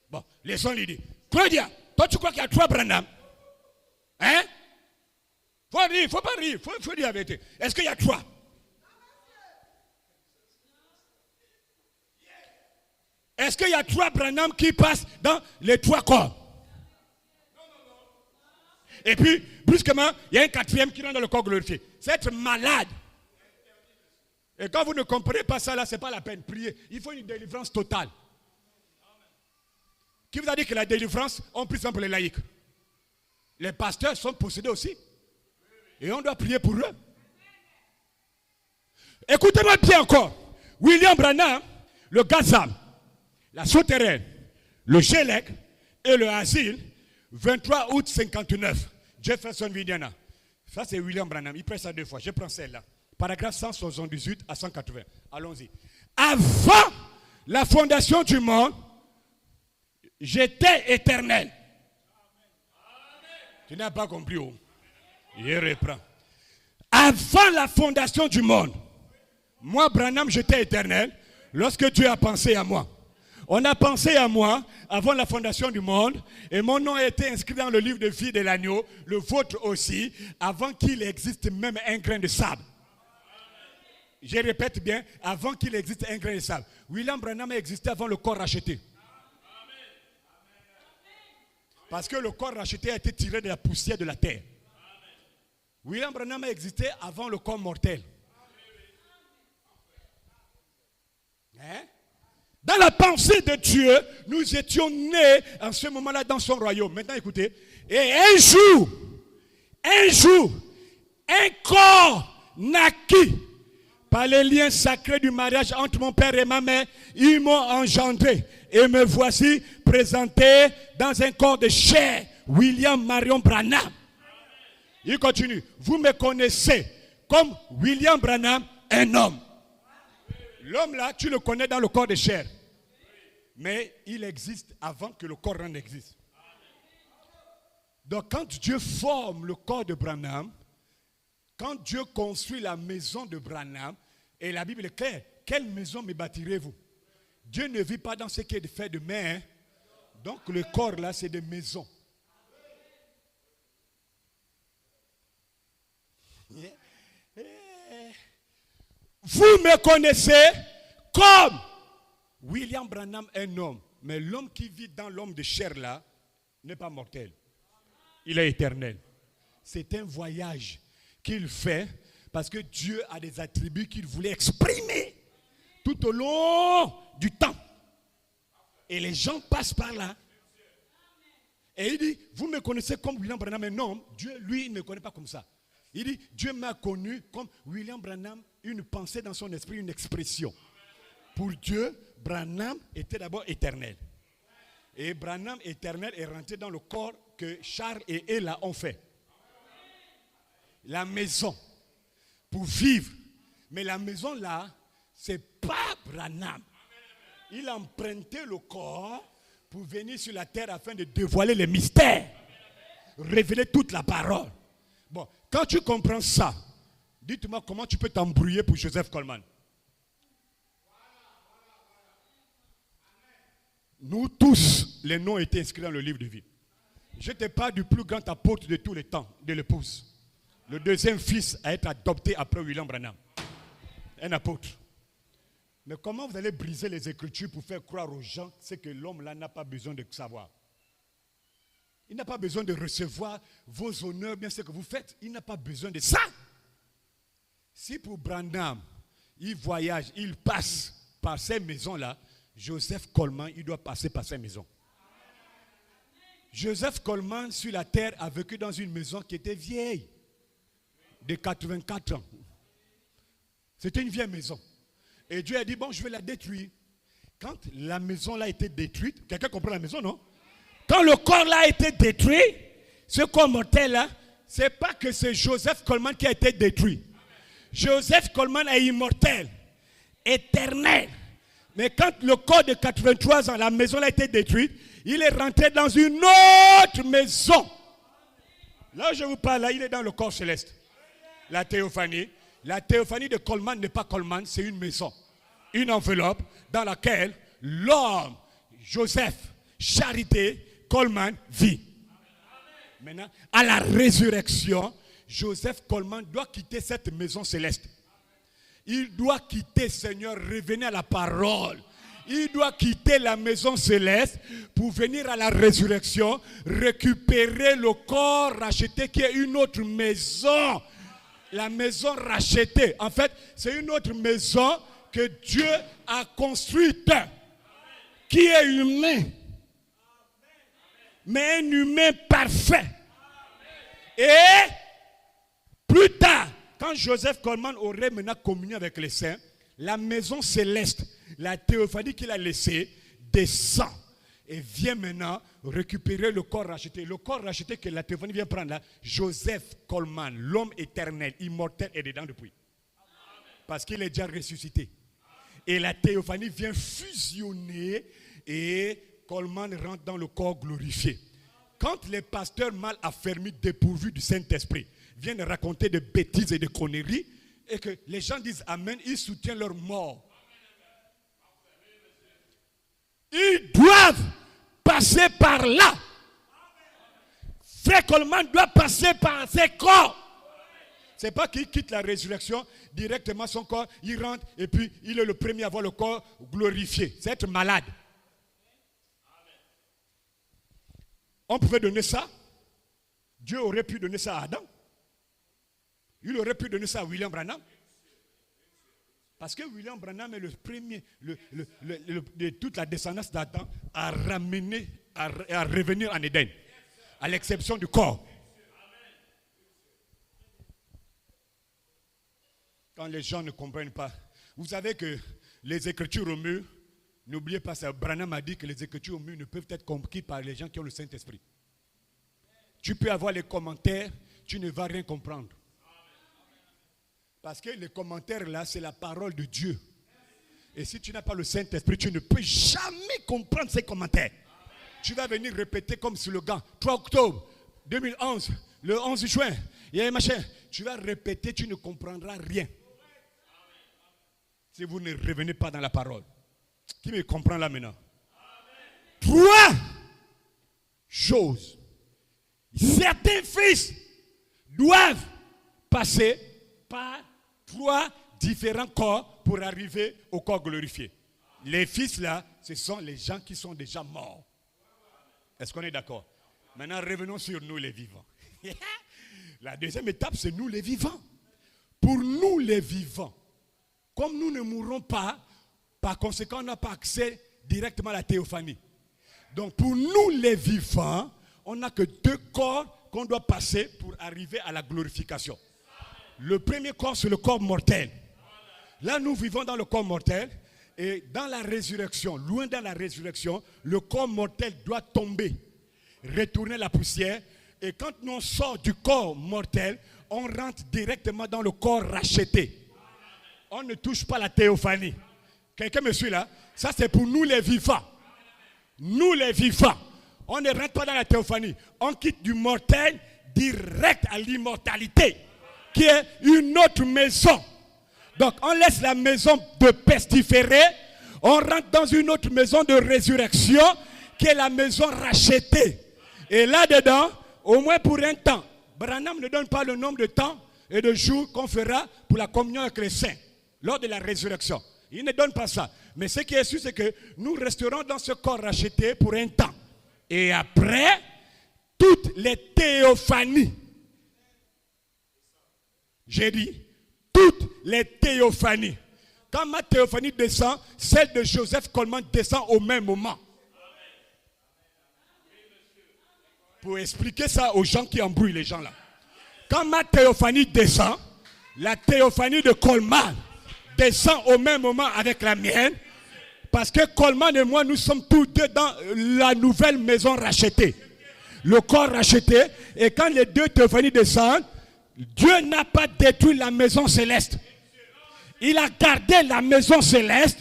Bon, laissons Lydie. Claudia, toi tu crois qu'il y a 3 Branham? Hein? Faut rire, faut pas rire, faut dire la vérité. Est-ce qu'il y a 3? Est-ce qu'il y a 3 Branham qui passent dans les 3 corps? Et puis, brusquement, il y a un 4e qui rentre dans le corps glorifié. C'est être malade. Et quand vous ne comprenez pas ça, là, ce n'est pas la peine. Prier. Il faut une délivrance totale. Qui vous a dit que la délivrance, on prie simple les laïcs? Les pasteurs sont possédés aussi. Et on doit prier pour eux. Écoutez-moi bien encore. William Branham, le Gazam, la Souterraine, le Gélec et le Asile, 23 août 59, Jefferson, Indiana. Ça, c'est William Branham. Il prêche ça 2 fois. Je prends celle-là. Paragraphe 178 à 180. Allons-y. Avant la fondation du monde, j'étais éternel. Tu n'as pas compris. Oh. Je reprends. Avant la fondation du monde, moi, Branham, j'étais éternel lorsque Dieu a pensé à moi. On a pensé à moi avant la fondation du monde et mon nom a été inscrit dans le livre de vie de l'agneau, le vôtre aussi, avant qu'il existe même un grain de sable. Je répète bien, avant qu'il existe un grain de sable. William Branham a existé avant le corps racheté. Parce que le corps racheté a été tiré de la poussière de la terre. William Branham a existé avant le corps mortel. Hein? Dans la pensée de Dieu, nous étions nés en ce moment-là dans son royaume. Maintenant écoutez, et un jour, un corps naquit. Par les liens sacrés du mariage entre mon père et ma mère, ils m'ont engendré. Et me voici présenté dans un corps de chair, William Marion Branham. Il continue. Vous me connaissez comme William Branham, un homme. L'homme là, tu le connais dans le corps de chair. Mais il existe avant que le corps n'existe. Donc quand Dieu forme le corps de Branham, quand Dieu construit la maison de Branham, et la Bible est claire, quelle maison me bâtirez-vous? Dieu ne vit pas dans ce qui est fait de main. Hein? Donc le corps là, c'est des maisons. Vous me connaissez comme William Branham, un homme. Mais l'homme qui vit dans l'homme de chair là n'est pas mortel. Il est éternel. C'est un voyage qu'il fait parce que Dieu a des attributs qu'il voulait exprimer tout au long du temps. Et les gens passent par là. Et il dit, vous me connaissez comme William Branham, un homme. Dieu, lui, il ne me connaît pas comme ça. Il dit, Dieu m'a connu comme William Branham, une pensée dans son esprit, une expression. Pour Dieu, Branham était d'abord éternel. Et Branham éternel est rentré dans le corps que Charles et Ella ont fait. La maison, pour vivre. Mais la maison là, c'est pas Branham. Il a emprunté le corps pour venir sur la terre afin de dévoiler les mystères. Révéler toute la parole. Bon, quand tu comprends ça, dites-moi comment tu peux t'embrouiller pour Joseph Coleman. Nous tous, les noms étaient inscrits dans le livre de vie. Je te parle du plus grand apôtre de tous les temps, de l'épouse. Le deuxième fils à être adopté après William Branham. Un apôtre. Mais comment vous allez briser les Écritures pour faire croire aux gens ce que l'homme là n'a pas besoin de savoir? Il n'a pas besoin de recevoir vos honneurs, bien ce que vous faites. Il n'a pas besoin de ça. Si pour Branham, il voyage, il passe par ces maisons-là, Joseph Coleman, il doit passer par ces maisons. Joseph Coleman, sur la terre, a vécu dans une maison qui était vieille, de 84 ans. C'était une vieille maison. Et Dieu a dit, bon, je vais la détruire. Quand la maison là a été détruite, quelqu'un comprend la maison, non? Quand le corps là a été détruit, ce corps mortel là, ce n'est pas que c'est Joseph Coleman qui a été détruit. Joseph Coleman est immortel, éternel. Mais quand le corps de 83 ans, la maison là a été détruite, il est rentré dans une autre maison. Là où je vous parle, là, il est dans le corps céleste. La théophanie. La théophanie de Coleman n'est pas Coleman, c'est une maison. Une enveloppe dans laquelle l'homme, Joseph, Charité, Coleman vit. Maintenant, à la résurrection, Joseph Coleman doit quitter cette maison céleste. Il doit quitter, Seigneur, revenir à la parole. Il doit quitter la maison céleste pour venir à la résurrection, récupérer le corps racheté qui est une autre maison. La maison rachetée, en fait, c'est une autre maison que Dieu a construite, qui est humain, mais un humain parfait. Et plus tard, quand Joseph Coleman aurait maintenant communié avec les saints, la maison céleste, la théophanie qu'il a laissée, descend et vient maintenant récupérer le corps racheté. Le corps racheté que la théophanie vient prendre là, Joseph Coleman, l'homme éternel, immortel, est dedans depuis. Parce qu'il est déjà ressuscité. Et la théophanie vient fusionner et Coleman rentre dans le corps glorifié. Quand les pasteurs mal affermis, dépourvus du Saint-Esprit, viennent raconter des bêtises et des conneries, et que les gens disent Amen, ils soutiennent leur mort. Ils doivent passer par là. Frère Coleman doit passer par ses corps. Ce n'est pas qu'il quitte la résurrection, directement son corps, il rentre et puis il est le premier à avoir le corps glorifié. C'est être malade. On pouvait donner ça. Dieu aurait pu donner ça à Adam. Il aurait pu donner ça à William Branham. Parce que William Branham est le premier de toute la descendance d'Adam à ramener, à revenir en Éden. À l'exception du corps. Quand les gens ne comprennent pas. Vous savez que les Écritures au mur, n'oubliez pas ça, Branham a dit que les Écritures au mur ne peuvent être comprises par les gens qui ont le Saint-Esprit. Tu peux avoir les commentaires, tu ne vas rien comprendre. Parce que les commentaires là, c'est la parole de Dieu. Et si tu n'as pas le Saint-Esprit, tu ne peux jamais comprendre ces commentaires. Tu vas venir répéter comme slogan, 3 octobre 2011, le 11 juin, il y a un machin. Tu vas répéter, tu ne comprendras rien. Si vous ne revenez pas dans la parole. Qui me comprend là maintenant? 3 choses. Certains fils doivent passer par 3 différents corps pour arriver au corps glorifié. Les fils là, ce sont les gens qui sont déjà morts. Est-ce qu'on est d'accord? Maintenant, revenons sur nous les vivants. La deuxième étape, c'est nous les vivants. Pour nous les vivants, comme nous ne mourrons pas, par conséquent, on n'a pas accès directement à la théophanie. Donc pour nous les vivants, on n'a que 2 corps qu'on doit passer pour arriver à la glorification. Le premier corps, c'est le corps mortel. Là, nous vivons dans le corps mortel. Et dans la résurrection, loin dans la résurrection, le corps mortel doit tomber, retourner la poussière. Et quand nous on sort du corps mortel, on rentre directement dans le corps racheté. On ne touche pas la théophanie. Quelqu'un me suit là? Ça c'est pour nous les vivants. Nous les vivants. On ne rentre pas dans la théophanie. On quitte du mortel direct à l'immortalité, qui est une autre maison. Donc on laisse la maison de pestiférer, on rentre dans une autre maison de résurrection, qui est la maison rachetée. Et là-dedans, au moins pour un temps, Branham ne donne pas le nombre de temps et de jours qu'on fera pour la communion avec les saints, lors de la résurrection. Il ne donne pas ça. Mais ce qui est sûr, c'est que nous resterons dans ce corps racheté pour un temps. Et après, toutes les théophanies, j'ai dit, toutes les théophanies. Quand ma théophanie descend, celle de Joseph Coleman descend au même moment. Pour expliquer ça aux gens qui embrouillent les gens là. Quand ma théophanie descend, la théophanie de Coleman descend au même moment avec la mienne. Parce que Coleman et moi, nous sommes tous deux dans la nouvelle maison rachetée. Le corps racheté. Et quand les 2 théophanies descendent, Dieu n'a pas détruit la maison céleste. Il a gardé la maison céleste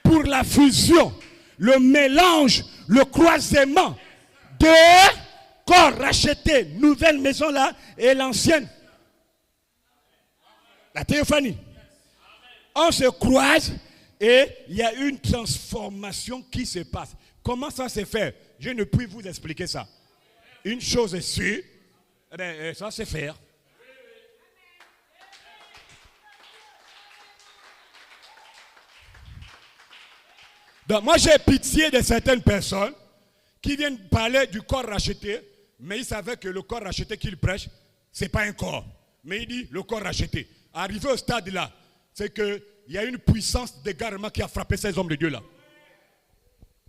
pour la fusion, le mélange, le croisement de corps racheté, nouvelle maison là, et l'ancienne. La théophanie. On se croise et il y a une transformation qui se passe. Comment ça se fait? Je ne puis vous expliquer ça. Une chose est sûre, ça se fait. Donc moi j'ai pitié de certaines personnes qui viennent parler du corps racheté, mais ils savaient que le corps racheté qu'ils prêchent, ce n'est pas un corps. Mais il dit le corps racheté. Arrivé au stade là, c'est qu'il y a une puissance d'égarement qui a frappé ces hommes de Dieu là.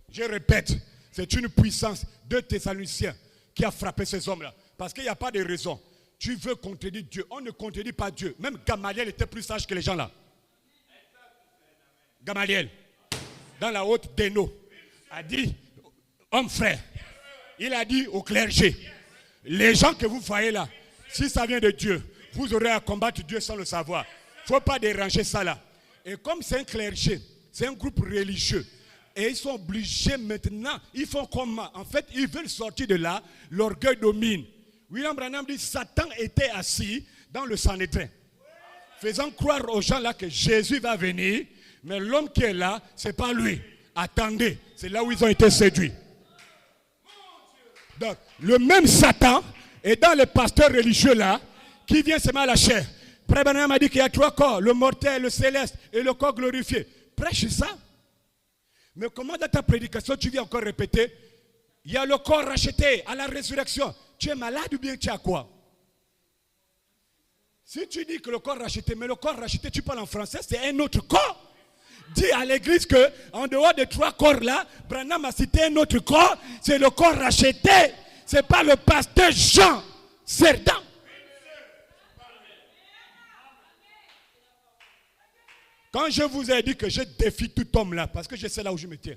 Je répète, c'est une puissance de Thessaloniciens qui a frappé ces hommes là. Parce qu'il n'y a pas de raison. Tu veux contredire Dieu. On ne contredit pas Dieu. Même Gamaliel était plus sage que les gens là. Gamaliel, dans la haute d'Eno, a dit, homme frère, il a dit au clergé, les gens que vous voyez là, si ça vient de Dieu, vous aurez à combattre Dieu sans le savoir. Il ne faut pas déranger ça là. Et comme c'est un clergé, c'est un groupe religieux, et ils sont obligés maintenant, ils font comment? En fait, ils veulent sortir de là, l'orgueil domine. William Branham dit, Satan était assis dans le Sanhédrin, faisant croire aux gens là que Jésus va venir, mais l'homme qui est là, ce n'est pas lui. Attendez, c'est là où ils ont été séduits. Donc, le même Satan est dans les pasteurs religieux là, qui vient se mettre à la chair. Frère Branham a dit qu'il y a 3 corps, le mortel, le céleste et le corps glorifié. Prêche ça. Mais comment dans ta prédication tu viens encore répéter, il y a le corps racheté à la résurrection. Tu es malade ou bien tu as quoi? Si tu dis que le corps racheté, mais le corps racheté, tu parles en français, c'est un autre corps. Dis à l'église que en dehors des 3 corps là, Branham a cité un autre corps, c'est le corps racheté. Ce n'est pas le pasteur Jean Cerdan. Quand je vous ai dit que je défie tout homme là, parce que je sais là où je me tiens.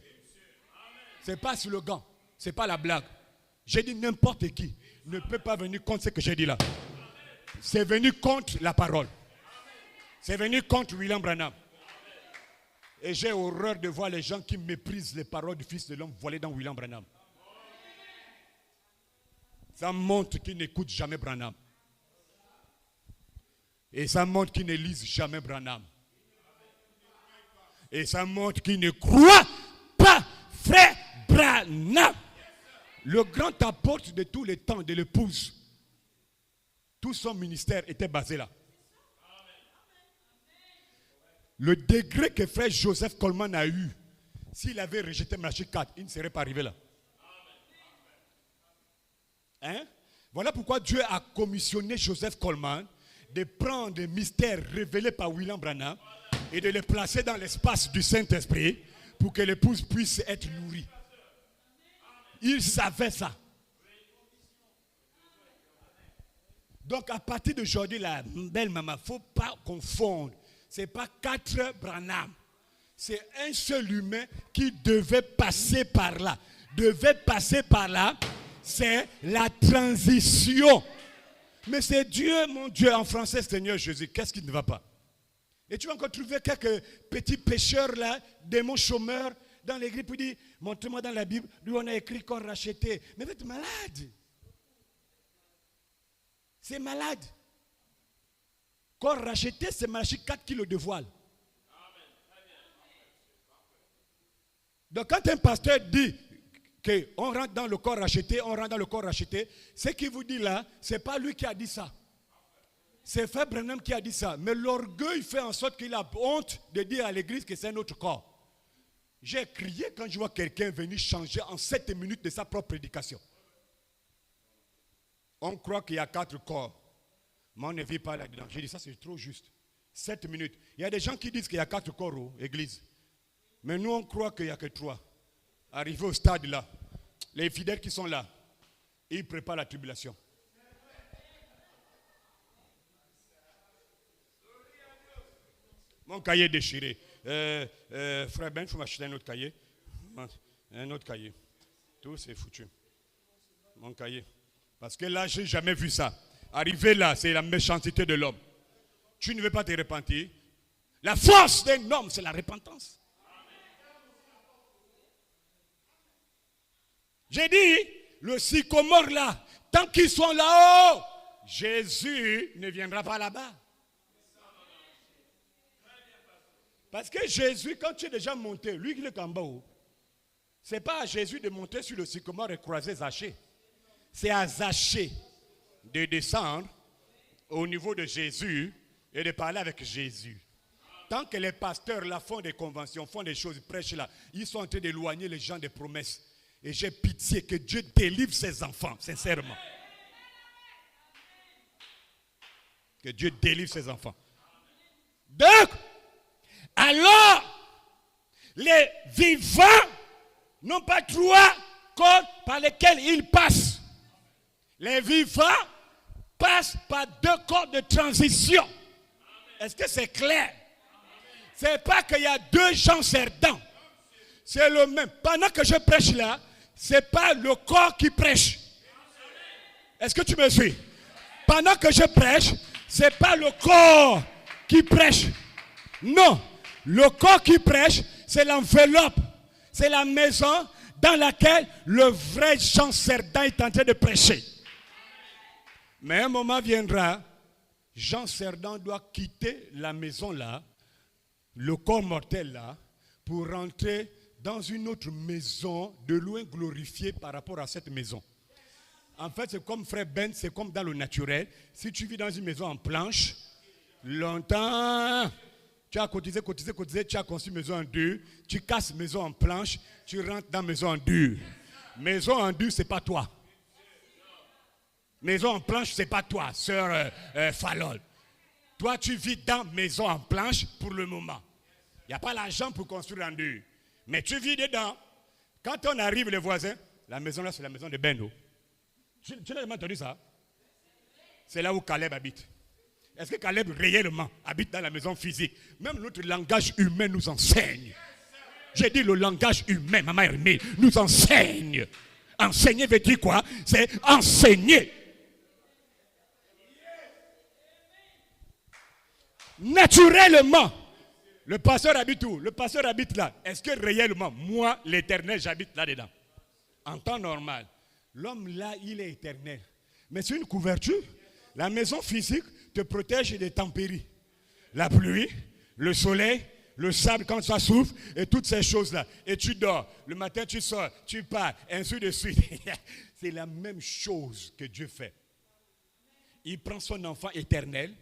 Ce n'est pas slogan, ce n'est pas la blague. J'ai dit n'importe qui ne peut pas venir contre ce que j'ai dit là. C'est venu contre la parole. C'est venu contre William Branham. Et j'ai horreur de voir les gens qui méprisent les paroles du Fils de l'homme voilées dans William Branham. Ça montre qu'il n'écoute jamais Branham. Et ça montre qu'il ne lise jamais Branham. Et ça montre qu'il ne croit pas frère Branham. Le grand apôtre de tous les temps de l'épouse. Tout son ministère était basé là. Le degré que frère Joseph Coleman a eu, s'il avait rejeté Malachie 4, il ne serait pas arrivé là. Hein? Voilà pourquoi Dieu a commissionné Joseph Coleman de prendre des mystères révélés par William Branham et de les placer dans l'espace du Saint-Esprit pour que l'épouse puisse être nourrie. Il savait ça. Donc à partir d'aujourd'hui, la belle maman, il ne faut pas confondre. Ce n'est pas 4 Branham. C'est un seul humain qui devait passer par là. C'est la transition. Mais c'est Dieu, mon Dieu, en français, Seigneur Jésus. Qu'est-ce qui ne va pas? Et tu vas encore trouver quelques petits pécheurs là, démons chômeurs, dans l'église, puis dit, montre-moi dans la Bible, lui on a écrit corps racheté. Mais vous êtes malade. C'est malade. Corps racheté, c'est Malachie 4 kilos de voile. Donc quand un pasteur dit qu'on rentre dans le corps racheté, ce qu'il vous dit là, ce n'est pas lui qui a dit ça. C'est frère Branham qui a dit ça. Mais l'orgueil fait en sorte qu'il a honte de dire à l'église que c'est un autre corps. J'ai crié quand je vois quelqu'un venir changer en 7 minutes de sa propre prédication. On croit qu'il y a 4 corps. Mais on ne vit pas là-dedans. J'ai dit ça, c'est trop juste. 7 minutes. Il y a des gens qui disent qu'il y a 4 corps aux églises. Mais nous, on croit qu'il n'y a que 3. Arrivé au stade là, les fidèles qui sont là, ils préparent la tribulation. Mon cahier est déchiré. Frère Ben, il faut m'acheter un autre cahier. Un autre cahier. Tout c'est foutu. Mon cahier. Parce que là, je n'ai jamais vu ça. Arriver là, c'est la méchanceté de l'homme. Tu ne veux pas te repentir. La force d'un homme, c'est la repentance. J'ai dit, le sycomore là, tant qu'ils sont là-haut, Jésus ne viendra pas là-bas. Parce que Jésus, quand tu es déjà monté, lui qui est en bas, ce n'est pas à Jésus de monter sur le sycomore et croiser Zachée. C'est à Zachée de descendre au niveau de Jésus et de parler avec Jésus. Tant que les pasteurs là font des conventions, font des choses, prêchent là, ils sont en train d'éloigner les gens des promesses. Et j'ai pitié que Dieu délivre ses enfants, sincèrement. Que Dieu délivre ses enfants. Donc, alors, les vivants n'ont pas 3 corps par lesquels ils passent. Les vivants passent par 2 corps de transition. Est-ce que c'est clair? Ce n'est pas qu'il y a 2 gens certains. C'est le même. Pendant que je prêche là, ce n'est pas le corps qui prêche. Est-ce que tu me suis? Pendant que je prêche, ce n'est pas le corps qui prêche. Non. Le corps qui prêche, c'est l'enveloppe. C'est la maison dans laquelle le vrai Jean Cerdan est en train de prêcher. Mais un moment viendra, Jean Cerdan doit quitter la maison là, le corps mortel là, pour rentrer dans une autre maison de loin glorifiée par rapport à cette maison. En fait, c'est comme frère Ben, c'est comme dans le naturel. Si tu vis dans une maison en planche, longtemps, tu as cotisé, tu as construit maison en dur, tu casses maison en planche, tu rentres dans maison en dur. Maison en dur, ce n'est pas toi. Maison en planche, ce n'est pas toi, sœur Falol. Toi, tu vis dans maison en planche pour le moment. Il n'y a pas l'argent pour construire en dur. Mais tu vis dedans. Quand on arrive, les voisins, la maison là, c'est la maison de Beno. Tu n'as jamais entendu ça? C'est là où Caleb habite. Est-ce que Caleb réellement habite dans la maison physique? Même notre langage humain nous enseigne. J'ai dit le langage humain, Maman Hermine, nous enseigne. Enseigner veut dire quoi? C'est enseigner. Naturellement, le pasteur habite où? Le pasteur habite là. Est-ce que réellement, moi, l'Éternel, j'habite là-dedans? En temps normal, L'homme là, il est éternel. Mais c'est une couverture. La maison physique te protège des tempéries. La pluie, le soleil, le sable quand ça souffle et toutes ces choses-là. Et tu dors. Le matin, tu sors, tu pars, ainsi de suite. C'est la même chose que Dieu fait. Il prend son enfant éternel,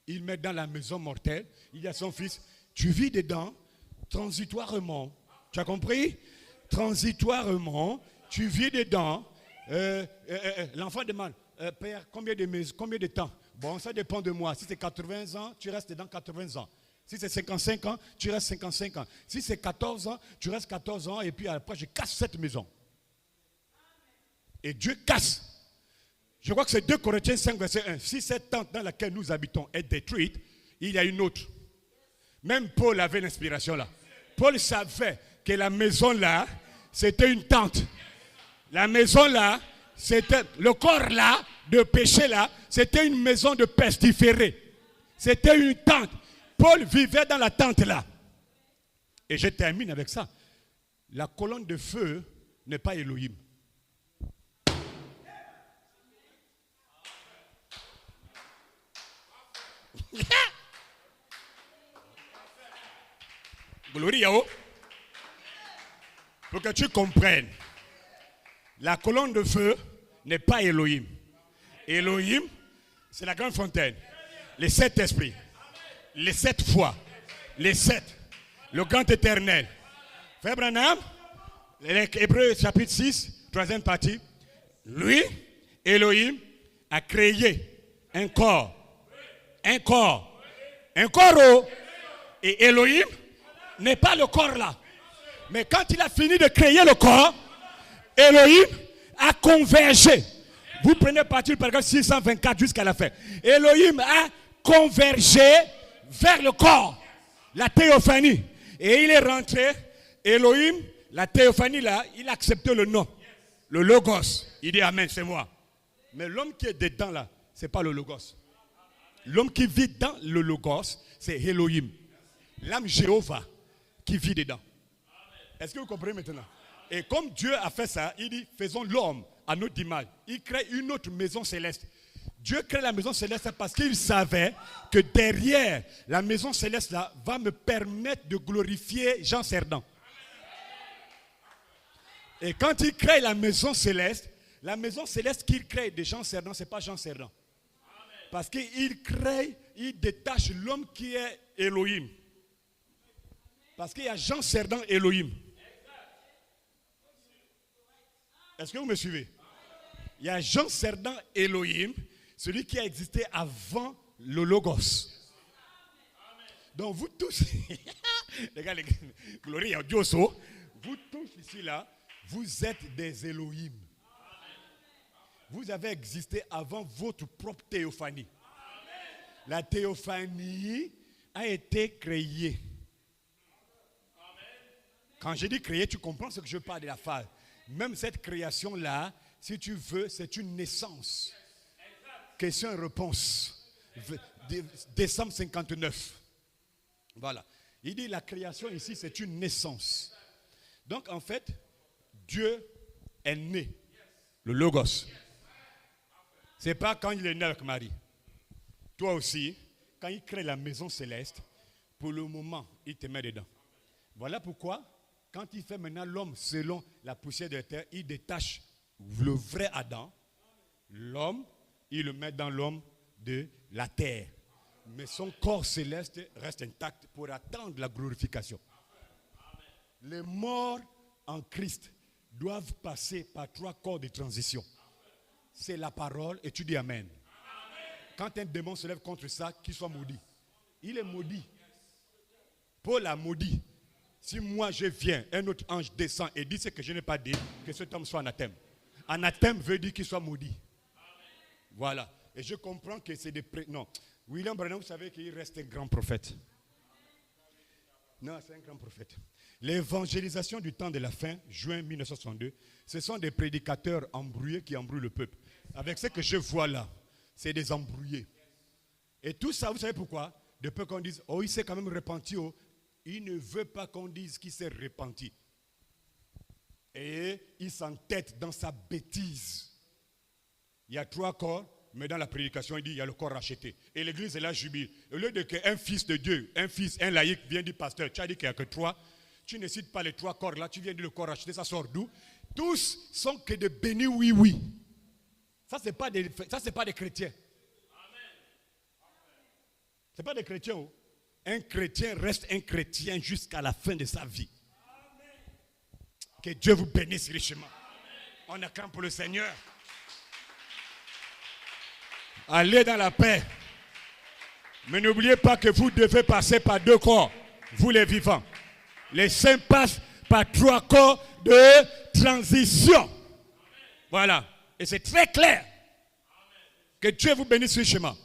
il met dans la maison mortelle, il y a son fils. Tu vis dedans transitoirement. Tu as compris? Transitoirement, tu vis dedans. L'enfant demande, Père, combien de temps? Bon, ça dépend de moi. Si c'est 80 ans, tu restes dedans 80 ans. Si c'est 55 ans, tu restes 55 ans. Si c'est 14 ans, tu restes 14 ans. Et puis après, je casse cette maison. Et Dieu casse. Je crois que c'est 2 Corinthiens 5, verset 1. Si cette tente dans laquelle nous habitons est détruite, il y a une autre. Même Paul avait l'inspiration là. Paul savait que la maison là, c'était une tente. La maison là, c'était le corps là, de péché là, c'était une maison de pestiférés. C'était une tente. Paul vivait dans la tente là. Et je termine avec ça. La colonne de feu n'est pas Elohim. Gloria. Pour que tu comprennes. La colonne de feu n'est pas Elohim. Elohim, c'est la grande fontaine. Les 7 esprits. Les 7 fois. Les 7. Le grand éternel. Frère Branham, Hébreux chapitre 6, 3e partie. Lui, Elohim, a créé un corps. Un corps. Un corps. Et Elohim n'est pas le corps là. Mais quand il a fini de créer le corps, Elohim a convergé. Vous prenez partir du paragraphe 624 jusqu'à la fin. Elohim a convergé vers le corps, la théophanie. Et il est rentré. Elohim, la théophanie là, il a accepté le nom. Le Logos. Il dit Amen, c'est moi. Mais l'homme qui est dedans là, c'est pas le Logos. L'homme qui vit dans le Logos, c'est Elohim. L'âme Jéhovah qui vit dedans. Est-ce que vous comprenez maintenant? Et comme Dieu a fait ça, il dit, faisons l'homme à notre image. Il crée une autre maison céleste. Dieu crée la maison céleste parce qu'il savait que derrière la maison céleste là va me permettre de glorifier Jean Cerdan. Et quand il crée la maison céleste qu'il crée de Jean Cerdan, ce n'est pas Jean Cerdan. Parce qu'il crée, il détache l'homme qui est Elohim. Parce qu'il y a Jean Cerdan Elohim. Est-ce que vous me suivez? Il y a Jean Cerdan Elohim, celui qui a existé avant le Logos. Donc vous tous, les gars, Gloria Dioso, vous tous ici là, vous êtes des Elohim. Vous avez existé avant votre propre théophanie. La théophanie a été créée. Quand je dis créée, tu comprends ce que je parle de la phase. Même cette création-là, si tu veux, c'est une naissance. Question et réponse. Décembre 59. Voilà. Il dit la création ici, c'est une naissance. Donc en fait, Dieu est né. Le Logos. C'est pas quand il est né avec Marie. Toi aussi, quand il crée la maison céleste, pour le moment, il te met dedans. Voilà pourquoi, quand il fait maintenant l'homme selon la poussière de la terre, il détache le vrai Adam. L'homme, il le met dans l'homme de la terre. Mais son corps céleste reste intact pour attendre la glorification. Les morts en Christ doivent passer par 3 corps de transition. C'est la parole et tu dis Amen. Quand un démon se lève contre ça, qu'il soit maudit. Il est maudit. Paul a maudit. Si moi je viens, un autre ange descend et dit ce que je n'ai pas dit, que cet homme soit anathème. Anathème veut dire qu'il soit maudit. Voilà. Et je comprends que c'est des... Non. William Branham, vous savez qu'il reste un grand prophète. Non, c'est un grand prophète. L'évangélisation du temps de la fin, juin 1962, ce sont des prédicateurs embrouillés qui embrouillent le peuple. Avec ce que je vois là, c'est des embrouillés. Et tout ça, vous savez pourquoi? De peur qu'on dise, oh, il s'est quand même repenti. Oh. Il ne veut pas qu'on dise qu'il s'est repenti. Et il s'entête dans sa bêtise. Il y a 3 corps, mais dans la prédication, il dit il y a le corps racheté. Et l'église est là jubile. Au lieu de qu'un fils de Dieu, un laïc vient dire pasteur, tu as dit qu'il n'y a que 3. Tu ne cites pas les 3 corps là, tu viens dire le corps racheté, ça sort d'où? Tous sont que de bénis oui. Ça, c'est pas des chrétiens. Ce n'est pas des chrétiens. Oh. Un chrétien reste un chrétien jusqu'à la fin de sa vie. Que Dieu vous bénisse richement. On acclame pour le Seigneur. Allez dans la paix. Mais n'oubliez pas que vous devez passer par 2 corps. Vous les vivants. Les saints passent par 3 corps de transition. Voilà. Et c'est très clair. Que Dieu vous bénisse richement.